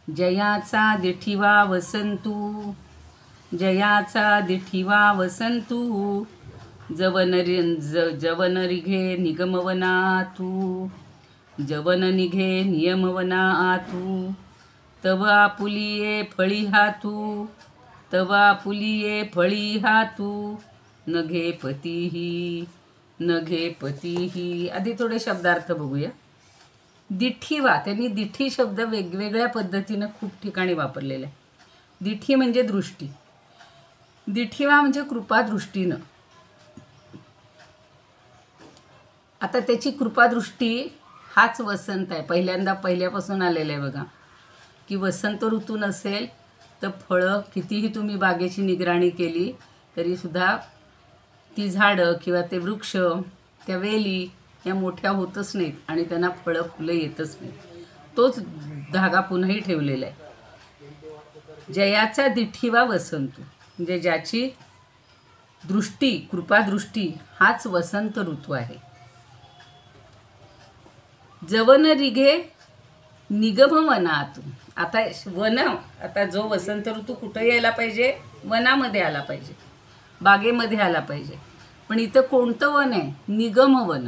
जयाचा दिठीवा वसंतू, जयाचा दिठीवा वसंतू, जवन रिघे निगमवना आतू, जवन निघे नियमवना आतू, तव आपुलिये फळी हातू, तव आपुलिये फळी हातू, नघे पतीही, नघे पतीही. आधी थोडे शब्दार्थ बघूया. दिठीवा, त्यांनी दिठी शब्द वेगवेगळ्या पद्धतीनं खूप ठिकाणी वापरलेला आहे. दिठी म्हणजे दृष्टी, दिठीवा म्हणजे कृपादृष्टीनं. आता त्याची कृपादृष्टी हाच वसंत आहे. पहिल्यापासून आलेलं आहे बघा, की वसंत ऋतू नसेल तर फळं कितीही तुम्ही बागेची निगराणी केली तरीसुद्धा ती झाडं किंवा ते वृक्ष, त्या वेली या मोठ्या होतच नाहीत आणि त्यांना फळं फुलं येतच नाहीत. तोच धागा पुन्हाही ठेवलेला आहे. जयाचा दिठीवा वसंतू म्हणजे ज्याची दृष्टी, कृपादृष्टी हाच वसंत ऋतू आहे. जवन रिघे निगम वनातून. आता जो वसंत ऋतू कुठं यायला पाहिजे, वनामध्ये आला पाहिजे, बागेमध्ये आला पाहिजे. पण इथं कोणतं वन आहे, निगम वन.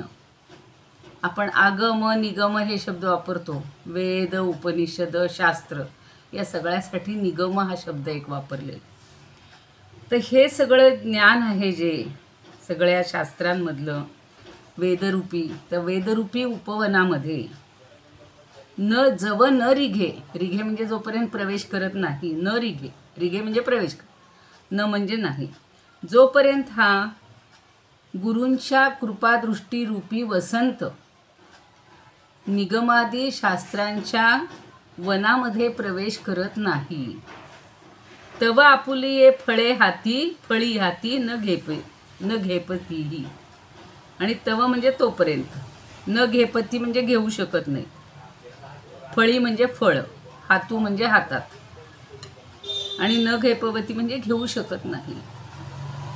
आपण आगम निगम हे शब्द वापरतो, वेद उपनिषद शास्त्र या सगळ्यासाठी निगम हा शब्द एक वापरलेला. तर हे सगळं ज्ञान आहे जे सगळ्या शास्त्रांमधलं वेदरूपी, तर वेदरूपी उपवनामध्ये न रिघे, रिघे म्हणजे जोपर्यंत प्रवेश करत नाही, न रिघे, रिघे म्हणजे प्रवेश कर, न म्हणजे नाही, जोपर्यंत हा गुरूंच्या कृपादृष्टीरूपी वसंत निगमादी शास्त्रांच्या वनामध्ये प्रवेश करत नाही, तव आपुलिये फळे हाती, फळी हाती न घेपतीही. आणि तव म्हणजे तोपर्यंत, न घेपती म्हणजे घेऊ शकत नाही, फळी म्हणजे फळ, हातू म्हणजे हातात, आणि न घेपवती म्हणजे घेऊ शकत नाही.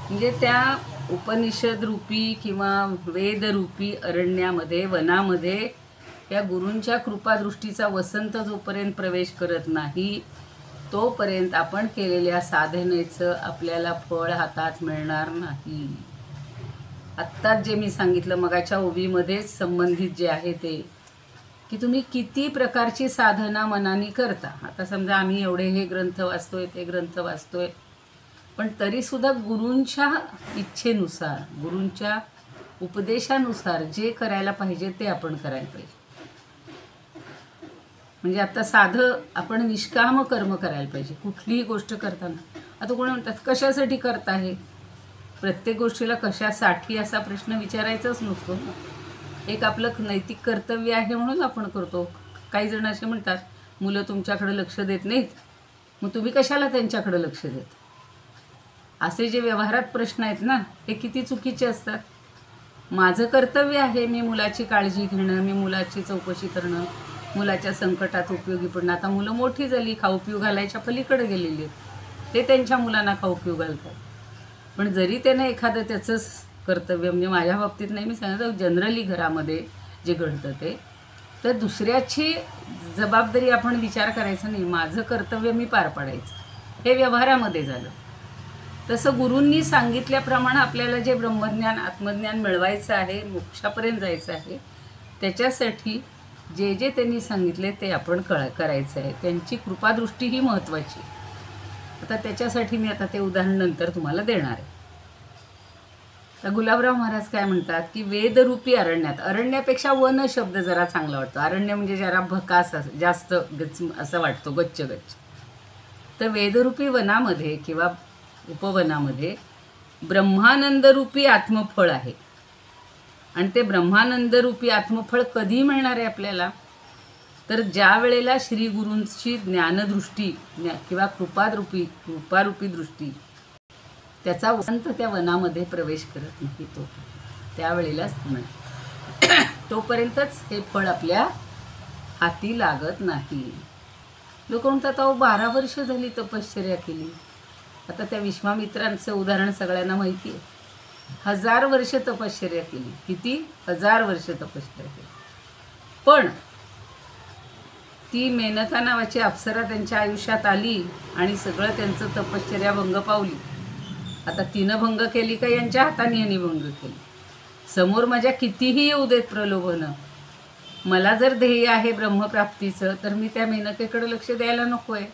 म्हणजे त्या उपनिषद रूपी किंवा वेदरूपी अरण्यामध्ये, वनामध्ये या गुरूंच्या कृपादृष्टीचा वसंत जोपर्यंत प्रवेश करत नाही तोपर्यंत आपण केलेल्या साधनेचं आपल्याला फळ हातात मिळणार नाही. आत्ताच जे मी सांगितलं मगाच्या ओवीमध्येच संबंधित जे आहे ते, की तुम्ही किती प्रकारची साधना मनाने करता. आता समजा आम्ही एवढे हे ग्रंथ वाचतोय, ते ग्रंथ वाचतोय, पण तरीसुद्धा गुरूंच्या इच्छेनुसार, गुरूंच्या उपदेशानुसार जे करायला पाहिजे ते आपण करायला पाहिजे. म्हणजे आता साधं आपण निष्काम कर्म करायला पाहिजे कुठलीही गोष्ट करताना. आता कोणी म्हणतात कशासाठी करता हे, प्रत्येक गोष्टीला कशासाठी असा प्रश्न विचारायचाच नसतो. एक आपलं नैतिक कर्तव्य आहे म्हणून आपण करतो. काही जण असे म्हणतात मुलं तुमच्याकडे लक्ष देत नाहीत, मग तुम्ही कशाला त्यांच्याकडे लक्ष देत. असे जे व्यवहारात प्रश्न आहेत ना, हे किती चुकीचे असतात. माझं कर्तव्य आहे मी मुलाची काळजी घेणं, मी मुलाची चौकशी करणं, मुलाच्या संकटात उपयोगी पडणं. आता मुलं मोठी झाली, खाऊ पिऊ घालायच्या पलीकडे गेलेली आहेत, ते त्यांच्या मुलांना खाऊ पिऊ घालतात. पण जरी त्यानं एखादं त्याचंच कर्तव्य, म्हणजे माझ्या बाबतीत नाही मी सांगितलं, जनरली घरामध्ये जे घडतं ते, तर दुसऱ्याची जबाबदारी आपण विचार करायचा नाही, माझं कर्तव्य मी पार पाडायचं, हे व्यवहारामध्ये झालं. तसं गुरूंनी सांगितल्याप्रमाणे आपल्याला जे ब्रह्मज्ञान आत्मज्ञान मिळवायचं आहे, मोक्षापर्यंत जायचं आहे, त्याच्यासाठी जे जे त्यांनी सांगितले ते आपण करायचं आहे. त्यांची कृपादृष्टी ही महत्त्वाची. आता त्याच्यासाठी मी आता ते उदाहरण नंतर तुम्हाला देणार आहे. तर गुलाबराव महाराज काय म्हणतात की वेदरूपी अरण्यात, अरण्यापेक्षा वन शब्द जरा चांगला वाटतो. अरण्य म्हणजे जरा भकास जास्त गच्च असं वाटतो, गच्च गच्च. तर वेदरूपी वनामध्ये किंवा उपवनामध्ये ब्रह्मानंदरूपी आत्मफळ आहे. आणि ते ब्रह्मानंदरूपी आत्मफळ कधी मिळणार आहे आपल्याला, तर ज्या वेळेला श्री गुरूंची ज्ञानदृष्टी किंवा कृपारूपी दृष्टी त्याचा वसंत त्या वनामध्ये प्रवेश करत नाही तो त्यावेळेलाच तोपर्यंतच हे फळ आपल्या हाती लागत नाही. लोक म्हणतात अहो 12 वर्ष झाली तपश्चर्या केली. आता त्या विश्वामित्रांचं उदाहरण सगळ्यांना माहिती आहे. 1000 वर्ष तपश्चर्या केली. किती? 1000 वर्ष तपश्चर्या केली. पण ती मेनका नावाची अप्सरा त्यांच्या आयुष्यात आली आणि सगळं त्यांचं तपश्चर्या भंग पावली. आता तिनं भंग केली का यांच्या हाताने यांनी भंग केली. समोर माझ्या कितीही येऊ देत प्रलोभनं, मला जर ध्येय आहे ब्रह्मप्राप्तीचं तर मी त्या मेनकेकडे लक्ष द्यायला नको आहे.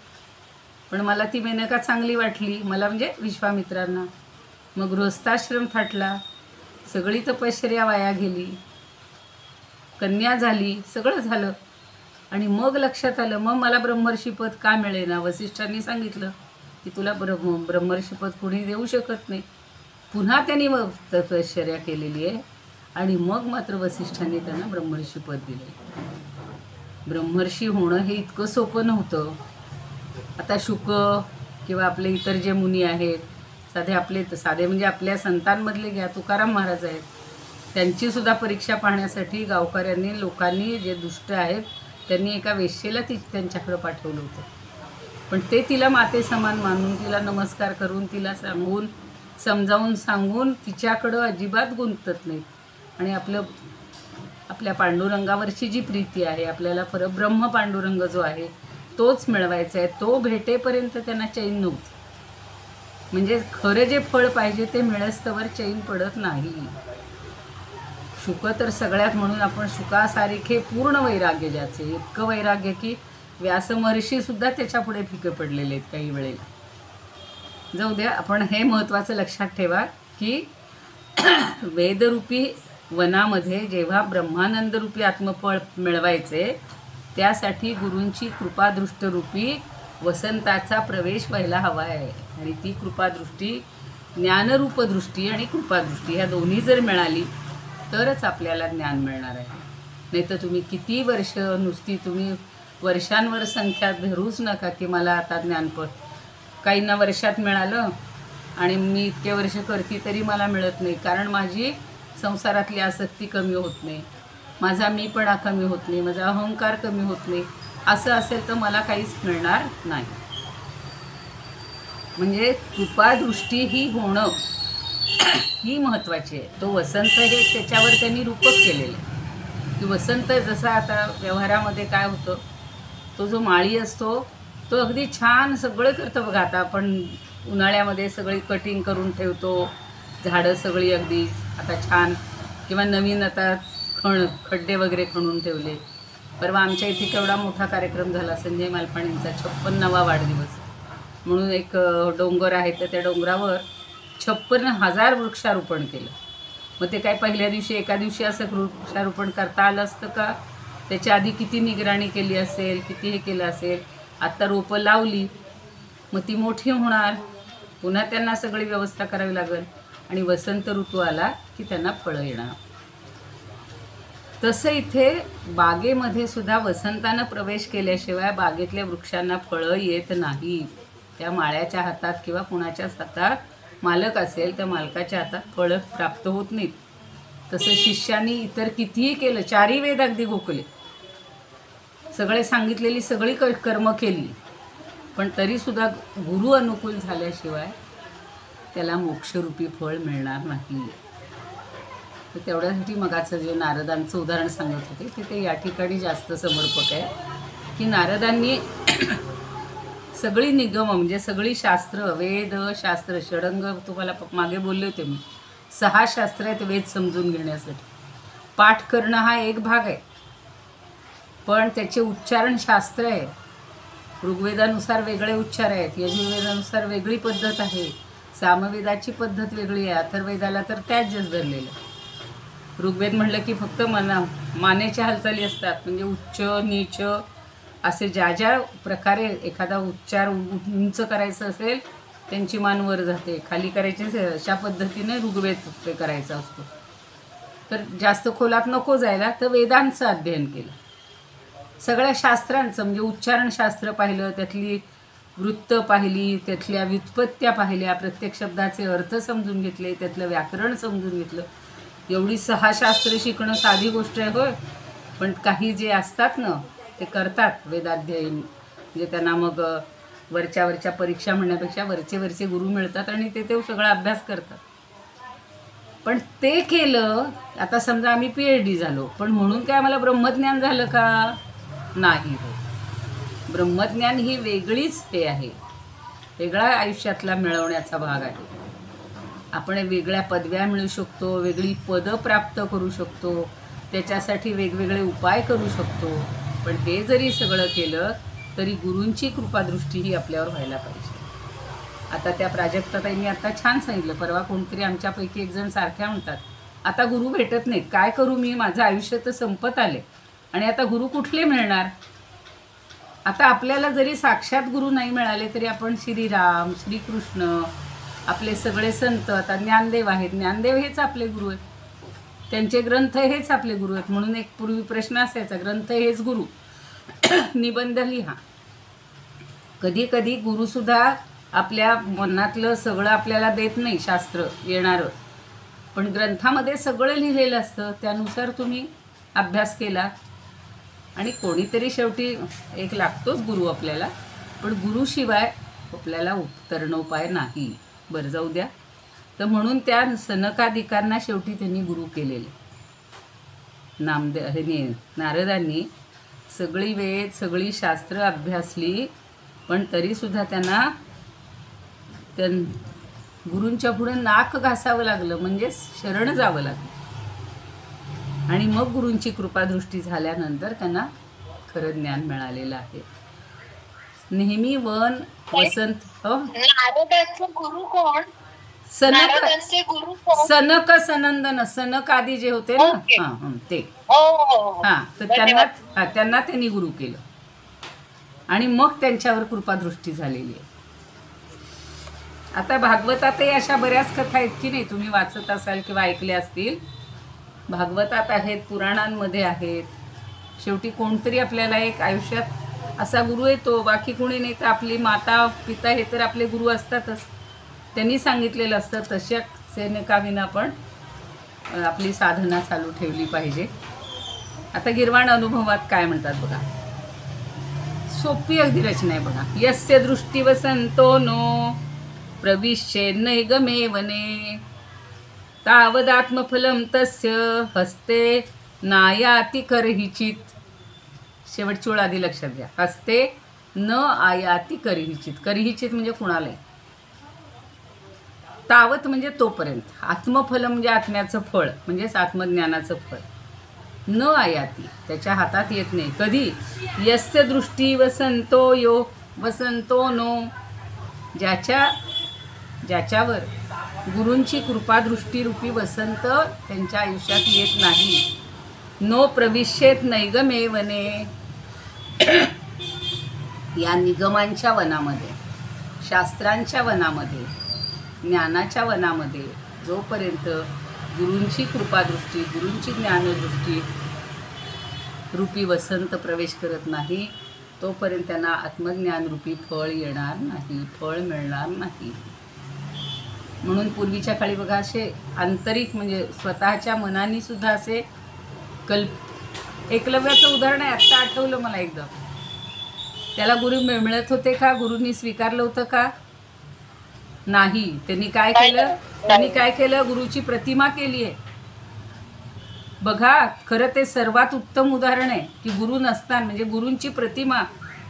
पण मला ती मेनका चांगली वाटली, मला म्हणजे विश्वामित्रांना. मग गृहस्थाश्रम थाटला, सगळी तपश्चर्या वाया गेली, कन्या झाली, सगळं झालं. आणि मग लक्षात आलं मग मला ब्रह्मर्षीपद का मिळेना. वसिष्ठांनी सांगितलं की तुला ब्रह्मर्षीपद कुणी देऊ शकत नाही. पुन्हा त्यांनी तपश्चर्या केलेली आहे आणि मग मात्र वसिष्ठांनी त्यांना ब्रह्मर्षीपद दिले. ब्रह्मर्षी होणं हे इतकं सोपं नव्हतं. आता शुक किंवा आपले इतर जे मुनी आहेत, साधे म्हणजे आपल्या संतांमधले घ्या, तुकाराम महाराज आहेत, त्यांचीसुद्धा परीक्षा पाहण्यासाठी गावकऱ्यांनी, लोकांनी जे दुष्ट आहेत त्यांनी एका वेश्येला त्यांच्याकडं पाठवलं होतं. पण ते तिला माते समान मानून, तिला नमस्कार करून, तिला सांगून, समजावून सांगून तिच्याकडं अजिबात गुंतत नाहीत. आणि आपल्या पांडुरंगावरची जी प्रीती आहे, आपल्याला परब्रह्म पांडुरंग जो आहे तोच मिळवायचा आहे, तो भेटेपर्यंत त्यांना चैन नव्हती. म्हणजे खरं जे फळ पाहिजे ते मिळस्तवर चैन पडत नाही. शुक तर सगळ्यात, म्हणून आपण शुकासारखे पूर्ण वैराग्य ज्याचे, इतकं वैराग्य की व्यास महर्षीसुद्धा त्याच्या पुढे फिके पडलेले आहेत काही वेळेला. जाऊ द्या, आपण हे महत्त्वाचं लक्षात ठेवा की वेदरूपी वनामध्ये जेव्हा ब्रह्मानंदरूपी आत्मफळ मिळवायचे त्यासाठी गुरूंची कृपादृष्टरूपी वसंताचा प्रवेश व्हायला हवा आहे. आणि ती कृपादृष्टी, ज्ञानरूप दृष्टी आणि कृपादृष्टी ह्या दोन्ही जर मिळाली तरच आपल्याला ज्ञान मिळणार आहे. नाही तर तुम्ही किती वर्ष नुसती तुम्ही वर्षांवर संख्या धरूच नका की मला आता ज्ञानपट. काहींना वर्षात मिळालं आणि मी इतके वर्ष करते तरी मला मिळत नाही, कारण माझी संसारातली आसक्ती कमी होत नाही, माझा मीपणा कमी होत नाही, माझा अहंकार कमी होत नाही. असं असेल तर मला काहीच मिळणार नाही. म्हणजे कृपादृष्टी ही होणं ही महत्त्वाची आहे. तो वसंत हे त्याच्यावर त्यांनी रूपक केलेलं आहे की वसंत जसा आता व्यवहारामध्ये काय होतं, तो जो माळी असतो तो अगदी छान सगळं करतं बघा. आता आपण उन्हाळ्यामध्ये सगळी कटिंग करून ठेवतो, झाडं सगळी अगदी आता छान, किंवा नवीन आता खड्डे वगैरे खणून ठेवले. परवा आमच्या इथे केवढा मोठा कार्यक्रम झाला, संजय मालपाणींचा 56वा वाढदिवस म्हणून एक डोंगर आहे, तर त्या डोंगरावर 56,000 वृक्षारोपण केलं. मग ते काय पहिल्या दिवशी एका दिवशी असं वृक्षारोपण करता आलं असतं का? त्याच्या आधी किती निगराणी केली असेल, किती हे केलं असेल. आत्ता रोपं लावली, मग ती मोठी होणार, पुन्हा त्यांना सगळी व्यवस्था करावी लागेल आणि वसंत ऋतू आला की त्यांना फळं येणार. तसं इथे बागेमध्ये सुद्धा वसंतानं प्रवेश केल्याशिवाय बागेतल्या वृक्षांना फळं येत नाहीत. त्या माळ्याच्या हातात किंवा कुणाच्याच हातात मालक असेल तर मालकाच्या हातात फळं प्राप्त होत नाहीत. तसं शिष्यांनी इतर कितीही केलं, 4ही वेद अगदी घोकले, सगळे सांगितलेली सगळी कर्म केली, पण तरीसुद्धा गुरु अनुकूल झाल्याशिवाय त्याला मोक्षरूपी फळ मिळणार नाही. तर तेवढ्यासाठी मगाचं जे नारदांचं उदाहरण सांगत होते ते या ठिकाणी जास्त समर्पक आहे की नारदांनी सगळी निगम म्हणजे सगळी शास्त्र, वेद शास्त्र, षडंग, तुम्हाला मागे बोलले होते मी, 6 शास्त्र आहेत वेद समजून घेण्यासाठी. पाठ करणं हा एक भाग आहे, पण त्याचे उच्चारण शास्त्र आहे. ऋग्वेदानुसार वेगळे उच्चार आहेत, यजुर्वेदानुसार वेगळी पद्धत आहे, सामवेदाची पद्धत वेगळी आहे, अथर्ववेदाला तर त्याच धरलेलं. ऋग्वेद म्हटलं की फक्त मानेच्या हालचाली असतात, म्हणजे उच्च नीच असे ज्या ज्या प्रकारे एखादा उच्चार उंच करायचं असेल त्यांची मान वर जाते, खाली करायची अशा पद्धतीने ऋग्वेद करायचा असतो. तर जास्त खोलात नको जायला, तर वेदांचं अध्ययन केलं, सगळ्या शास्त्रांचं म्हणजे उच्चारणशास्त्र पाहिलं, त्यातली वृत्त पाहिली, त्यातल्या व्युत्पत्त्या पाहिल्या, प्रत्येक शब्दाचे अर्थ समजून घेतले, त्यातलं व्याकरण समजून घेतलं. एवढी 6 शास्त्र शिकणं साधी गोष्ट आहे होय, पण काही जे असतात ना ते करतात वेदाध्ययन, म्हणजे त्यांना मग वरच्या परीक्षा म्हणण्यापेक्षा वरचे गुरु मिळतात आणि ते सगळा अभ्यास करतात. पण ते केलं. आता समजा आम्ही PhD झालो, पण म्हणून काय आम्हाला ब्रह्मज्ञान झालं का? नाही हो. ब्रह्मज्ञान ही वेगळीच हे आहे, वेगळा आयुष्यातला मिळवण्याचा भाग आहे. आपण वेगळ्या पदव्या मिळू शकतो, वेगळी पदं प्राप्त करू शकतो, त्याच्यासाठी वेगवेगळे उपाय करू शकतो. पण हे जरी सगळं केलं तरी गुरूंची कृपादृष्टी ही आपल्यावर व्हायला पाहिजे. आता त्या प्राजक्ताताईंनी आता छान सांगितलं. परवा कोणतरी आमच्यापैकी एक जण सारख्या म्हणतात, आता गुरु भेटत नाहीत, काय करू मी, माझं आयुष्य तर संपत आले आणि आता गुरु कुठले मिळणार. आता आपल्याला जरी साक्षात गुरु नाही मिळाले तरी आपण श्रीराम, श्रीकृष्ण, आपले सगळे संत, आता ज्ञानदेव आहेत, ज्ञानदेव हेच आपले गुरु आहेत, त्यांचे ग्रंथ हेच आपले गुरु आहेत. म्हणून एक पूर्वी प्रश्न असायचा, ग्रंथ हेच गुरु, निबंध लिहा. कधी कधी गुरुसुद्धा आपल्या मनातलं सगळं आपल्याला देत नाही शास्त्र येणारं, पण ग्रंथामध्ये सगळं लिहिलेलं असतं, त्यानुसार तुम्ही अभ्यास केला आणि कोणीतरी शेवटी एक लागतोच गुरु आपल्याला. पण गुरुशिवाय आपल्याला तरणोपाय नाही. बरं जाऊ द्या. तर म्हणून त्या सनकादिकांना शेवटी त्यांनी गुरु केलेले. नारदांनी सगळी वेद सगळी शास्त्र अभ्यासली, पण तरीसुद्धा त्यांना गुरूंच्या पुढे नाक घासावं लागलं, म्हणजे शरण जावं लागलं. आणि मग गुरूंची कृपादृष्टी झाल्यानंतर त्यांना खरं ज्ञान मिळालेलं आहे. नेहमी वन वसंत. हो, नारदांचे गुरु कोण? सनक गुरु कोण? सनक सनंदन, सनक आदी जे होते ना, ते. हां, तर त्यांना त्यांनी गुरु केलं आणि मग त्यांच्यावर कृपादृष्टी झालेली आहे. आता भागवतातही अशा बऱ्याच कथा आहेत की नाही, तुम्ही वाचत असाल किंवा ऐकले असतील. भागवतात आहेत, पुराणांमध्ये आहेत. शेवटी कोणतरी आपल्याला एक आयुष्यात असा गुरु येतो, बाकी कोणी नाही तर आपली माता पिता हे तर आपले गुरु असतातच, त्यांनी सांगितलेलं असतं. तशा सेनकाविना पण आपली साधना चालू ठेवली पाहिजे. आता गिरवाण अनुभवात काय म्हणतात बघा, सोपी अगदी रचना आहे बघा. यस्य दृष्टी वसंतो नो प्रविश्ये नैगमे वने तावदात्मफलम तस्य हस्ते नायाति करहिचित. शेवटची ओळ आधी लक्षात घ्या. हस्ते न आयाति करहिचित. करहिचित म्हणजे कुणाला. तावत म्हणजे तोपर्यंत. आत्मफल म्हणजे आत्म्याचं फळ, म्हणजेच आत्मज्ञानाचं फळ. न आयाती त्याच्या हातात येत नाही. कधी? यस्य दृष्टी वसंतो यो वसंतो नो. ज्याच्यावर गुरूंची कृपादृष्टीरूपी वसंत त्यांच्या आयुष्यात येत नाही. नो प्रविश्येत नैगमे वने. या निगमांच्या वनामध्ये, शास्त्रांच्या वनामध्ये, ज्ञानाच्या वनामध्ये जोपर्यंत गुरूंची कृपादृष्टी, गुरूंची ज्ञानदृष्टी रूपी वसंत प्रवेश करत नाही, तोपर्यंत त्यांना आत्मज्ञानरूपी फळ येणार नाही, फळ मिळणार नाही. म्हणून पूर्वीच्या काळी बघा असे आंतरिक म्हणजे स्वतःच्या मनाने सुद्धा असे एकलव्याचं उदाहरण आहे, आत्ता आठवलं मला एकदम. त्याला गुरु मिळत होते का? गुरूंनी स्वीकारलं होतं का? नाही. त्यांनी काय केलं? गुरुची प्रतिमा केली आहे. बघा, खरं ते सर्वात उत्तम उदाहरण आहे की गुरु नसताना म्हणजे गुरूंची प्रतिमा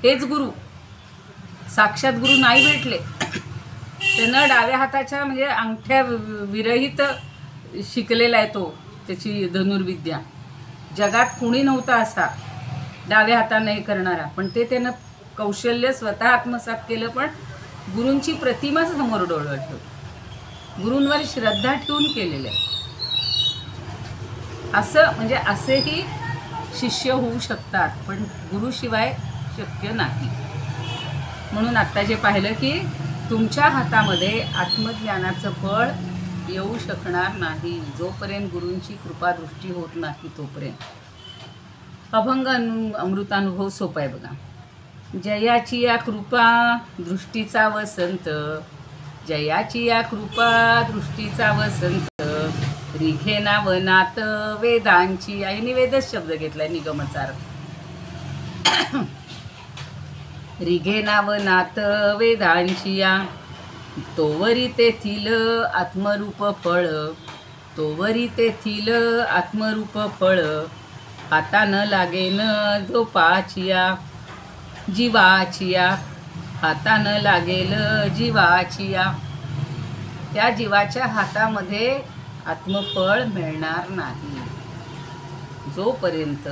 हेच गुरु. साक्षात गुरु नाही भेटले, त्यानं डाव्या हाताच्या म्हणजे अंगठ्या विरहित शिकलेला आहे तो, त्याची धनुर्विद्या. जगात कुणी नव्हता असा डाव्या हातानं हे करणारा, पण ते त्यानं कौशल्य स्वतः आत्मसात केलं. पण गुरूंची प्रतिमा समोर डोळं ठेवून, गुरूंवर श्रद्धा ठेवून केलेलं आहे. असं म्हणजे असेही शिष्य होऊ शकतात, पण गुरुशिवाय शक्य नाही. म्हणून आत्ता जे पाहिलं की तुमच्या हातामध्ये आत्मज्ञानाचं फळ येऊ शकणार नाही जोपर्यंत गुरूंची कृपादृष्टी होत नाही तोपर्यंत. अभंग अमृतानुभव सोपा आहे बघा. जयाची या कृपा दृष्टीचा वसंत, जयाची या कृपा दृष्टीचा वसंत, रिघेना वनात वेदांची. आईने वेदच शब्द घेतलाय निगमचा अर्थ. रिघेना वनात वेदांची या, तोवरी तेथील आत्मरूप फळ, तोवरी तेथील आत्मरूप फळ, हाता न लागेन झोपाचिया जीवाचिया, हाता न लागेल जीवाचिया. त्या जीवाच्या हातामध्ये आत्मफळ मिळणार नाही जोपर्यंत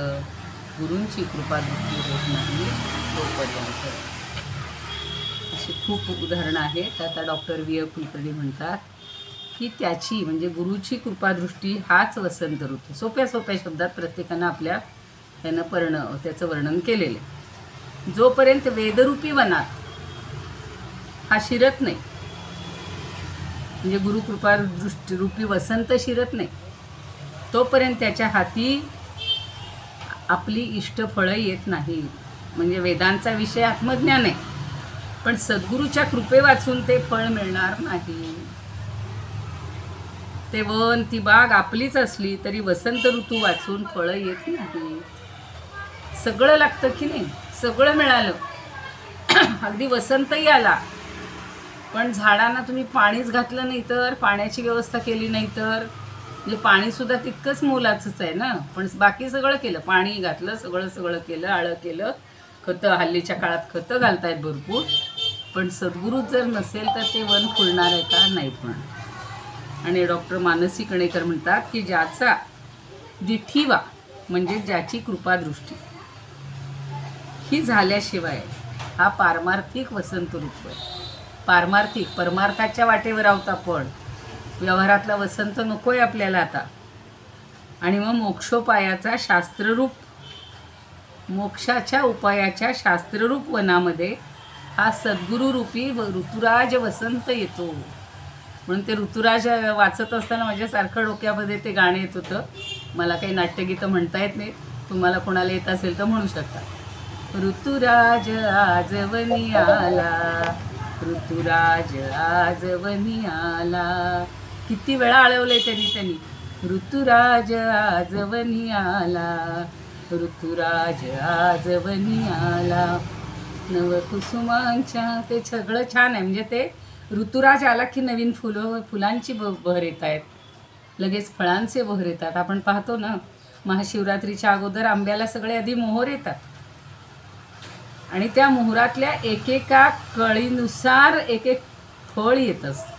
गुरूंची कृपा दृष्टी होत नाही तोपर्यंत. अशी खूप उदाहरणं आहेत. आता डॉक्टर व्ही ए कुलकर्णी म्हणतात की त्याची म्हणजे गुरुची कृपादृष्टी हाच वसंत ऋतू. सोप्या सोप्या शब्दात प्रत्येकानं आपल्या त्यानं त्याचं वर्णन केलेलं आहे. जोपर्यंत वेदरूपी वनात हा शिरत नाही, म्हणजे गुरुकृपा दृष्टीरूपी वसंत शिरत नाही, तोपर्यंत त्याच्या हाती आपली इष्टफळं येत नाही. म्हणजे वेदांचा विषय आत्मज्ञान आहे, पण सद्गुरूच्या कृपे वाचून ते फळ मिळणार नाही. ते वन ती बाग आपलीच असली तरी वसंत ऋतू वाचून फळं येत नाही. सगळं लागतं की नाही, सगळं मिळालं, अगदी वसंतही आला, पण झाडांना तुम्ही पाणीच घातलं नाही तर, पाण्याची व्यवस्था केली नाही तर, म्हणजे पाणीसुद्धा तितकंच मोलाचंच आहे ना. पण बाकी सगळं केलं, पाणी घातलं, सगळं केलं, आळं केलं, खतं हल्लीच्या काळात खतं घालतायत भरपूर, पण सद्गुरूच जर नसेल तर ते वन फुलणार आहे का? नाही पण. आणि डॉक्टर मानसी कणेकर म्हणतात की ज्याचा दिठीवा म्हणजे ज्याची कृपादृष्टी ही झाल्याशिवाय हा पारमार्थिक वसंत ऋतू आहे. पारमार्थिक परमार्थाच्या वाटेवर आहोत आपण, व्यवहारातला वसंत नको आहे आपल्याला आता. आणि मग मोक्षोपायाचा शास्त्ररूप, मोक्षाच्या उपायाच्या शास्त्ररूप वनामध्ये हा सद्गुरूरूपी ऋतुराज वसंत येतो. म्हणून ते ऋतुराज वाचत असताना माझ्यासारखं डोक्यामध्ये ते गाणं येत होतं. मला काही नाट्यगीतं म्हणता येत नाही, तुम्हाला कोणाला येत असेल तर म्हणू शकता. ऋतुराज आजवनी आला, ऋतुराज आजवनी आला. किती वेळा आळवलंय त्यांनी ऋतुराज आजवनी आला, ऋतुराज आजवनी आला. नवकुसुमांच्या, ते सगळं छान आहे. म्हणजे ते ऋतुराज आला की नवीन फुलांची बहर येत आहेत, लगेच फळांचे बहर येतात. आपण पाहतो ना, महाशिवरात्रीच्या अगोदर आंब्याला सगळे आधी मोहर येतात आणि त्या मोहरातल्या एकेका कळीनुसार एक एक फळ येत असतं.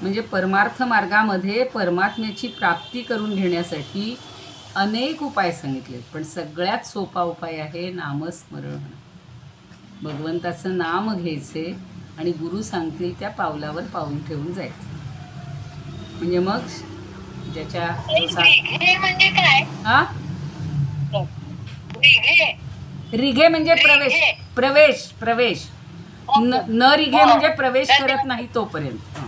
म्हणजे परमार्थ मार्गामध्ये परमात्म्याची प्राप्ती करून घेण्यासाठी अनेक उपाय सांगितले, पण सगळ्यात सोपा उपाय आहे नामस्मरण. भगवंताचं नाम घ्यायचे आणि गुरु सांगतील त्या पावलावर पाऊल ठेवून जायचं. म्हणजे मग ज्याच्या म्हणजे काय? हा, रिघे म्हणजे प्रवेश. न रिघे म्हणजे प्रवेश करत नाही तोपर्यंत.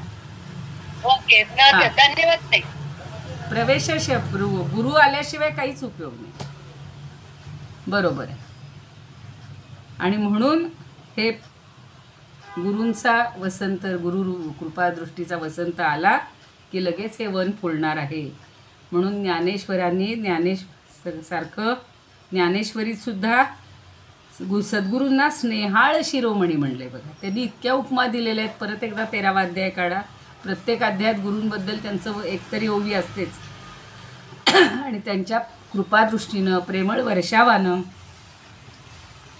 ओके, धन्यवाद. प्रवेश गुरु आल्याशिवाय काहीच उपयोग नाही. बरोबर आहे. आणि म्हणून हे गुरूंचा वसंत, गुरु कृपादृष्टीचा वसंत आला की लगेच हे वन फुलणार आहे. म्हणून ज्ञानेश्वरांनी सारखं ज्ञानेश्वरीतसुद्धा सद्गुरूंना स्नेहाळ शिरोमणी म्हणले. बघा, त्यांनी इतक्या उपमा दिलेल्या आहेत. परत एकदा 13वा अध्याय काढा. प्रत्येक अध्यायात गुरूंबद्दल त्यांचं एकतरी ओवी असतेच. आणि त्यांच्या कृपादृष्टीनं, प्रेमळ वर्षावानं,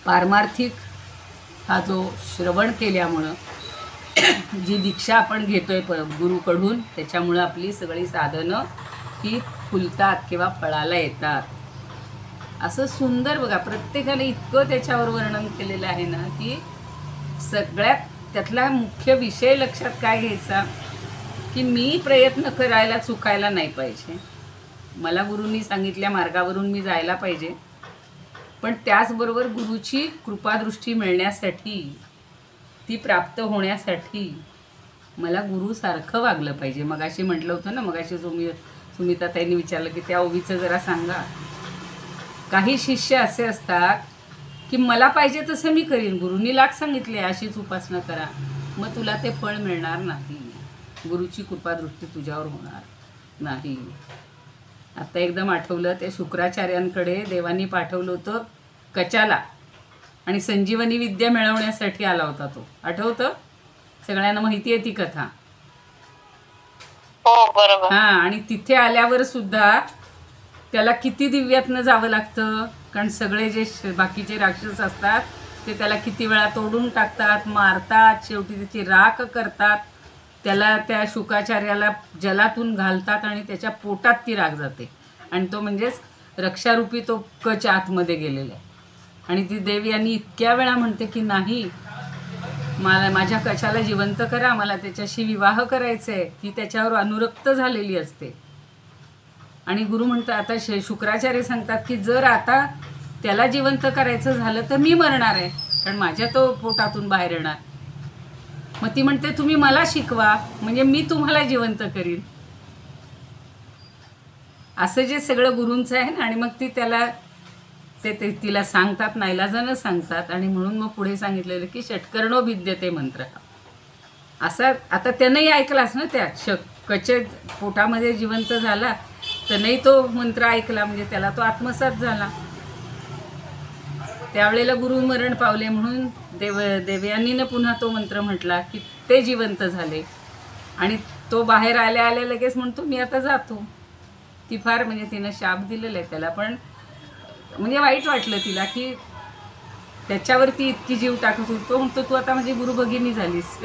पारमार्थिक हा जो श्रवण केल्यामुळं जी दीक्षा आपण घेतोय गुरुकडून, त्याच्यामुळं आपली सगळी साधनं ही फुलतात किंवा फळाला येतात. असं सुंदर बघा, प्रत्येकाने इतकं त्याच्यावर वर्णन केलेलं आहे ना की सगळ्यात त्यातला मुख्य विषय लक्षात काय घ्यायचा की मी प्रयत्न करायला चुकायला नाही पाहिजे. मला गुरूंनी सांगितल्या मार्गावरून मी जायला पाहिजे, पण त्याचबरोबर गुरुची कृपादृष्टी मिळण्यासाठी, ती प्राप्त होण्यासाठी मला गुरुसारखं वागलं पाहिजे. मगाशी म्हटलं होतं ना, मगाशी सुमिताताईंनी विचारलं की त्या ओवीचं जरा सांगा. काही शिष्य असे असतात की मला पाहिजे तसं मी करीन. गुरुंनी लाख सांगितले अशीच उपासना करा, मग तुला ते फळ मिळणार नाही. गुरुची कृपादृष्टी तुझ्यावर होणार नाही. आता एकदम आठवलं, त्या शुक्राचार्यांकडे देवांनी पाठवलं होतं कचाला, आणि संजीवनी विद्या मिळवण्यासाठी आला होता तो. आठवतं? सगळ्यांना माहिती आहे ती कथा. हो बरोबर. हां, आणि तिथे आल्यावर सुद्धा त्याला किती दिव्यातनं जावं लागतं, कारण सगळे जे बाकीचे राक्षस असतात ते त्याला किती वेळा तोडून टाकतात, मारतात, शेवटी त्याची राख करतात, त्याला त्या शुकाचार्याला जलातून घालतात आणि त्याच्या पोटात ती राख जाते. आणि तो म्हणजेच रक्षारूपी तो कच आतमध्ये गेलेला आहे. आणि ती देवी यांनी इतक्या वेळा म्हणते की नाही, मला माझ्या कचाला जिवंत करा, मला त्याच्याशी विवाह करायचा आहे. ती त्याच्यावर अनुरक्त झालेली असते. आणि गुरु म्हणतात, आता शुक्राचार्य सांगतात की जर आता त्याला जिवंत करायचं झालं तर मी मरणार आहे, कारण माझ्या तो पोटातून बाहेर येणार. मग ती म्हणते तुम्ही मला शिकवा, म्हणजे मी तुम्हाला जिवंत करीन. असं जे सगळं गुरूंचं आहे ना. आणि मग ती त्याला ते तिला सांगतात, नाईलाजानं सांगतात. आणि म्हणून मग पुढे सांगितलेलं की षट्कर्णो भिद्यते मंत्र. असा आता त्यानंही ऐकलाच ना, त्या कच पोटामध्ये जिवंत झाला, त्यानंही तो मंत्र ऐकला, म्हणजे त्याला तो आत्मसात झाला. त्यावेळेला गुरु मरण पावले म्हणून देवयानीनं पुन्हा तो मंत्र म्हटला की ते जिवंत झाले. आणि तो बाहेर आल्या आल्या लगेच म्हणतो मी आता जातो. ती फार म्हणजे तिनं शाप दिलेला आहे त्याला, पण म्हणजे वाईट वाटलं तिला की त्याच्यावरती इतकी जीव टाकत होती. तो म्हणतो तू आता म्हणजे गुरु भगिनी झालीस,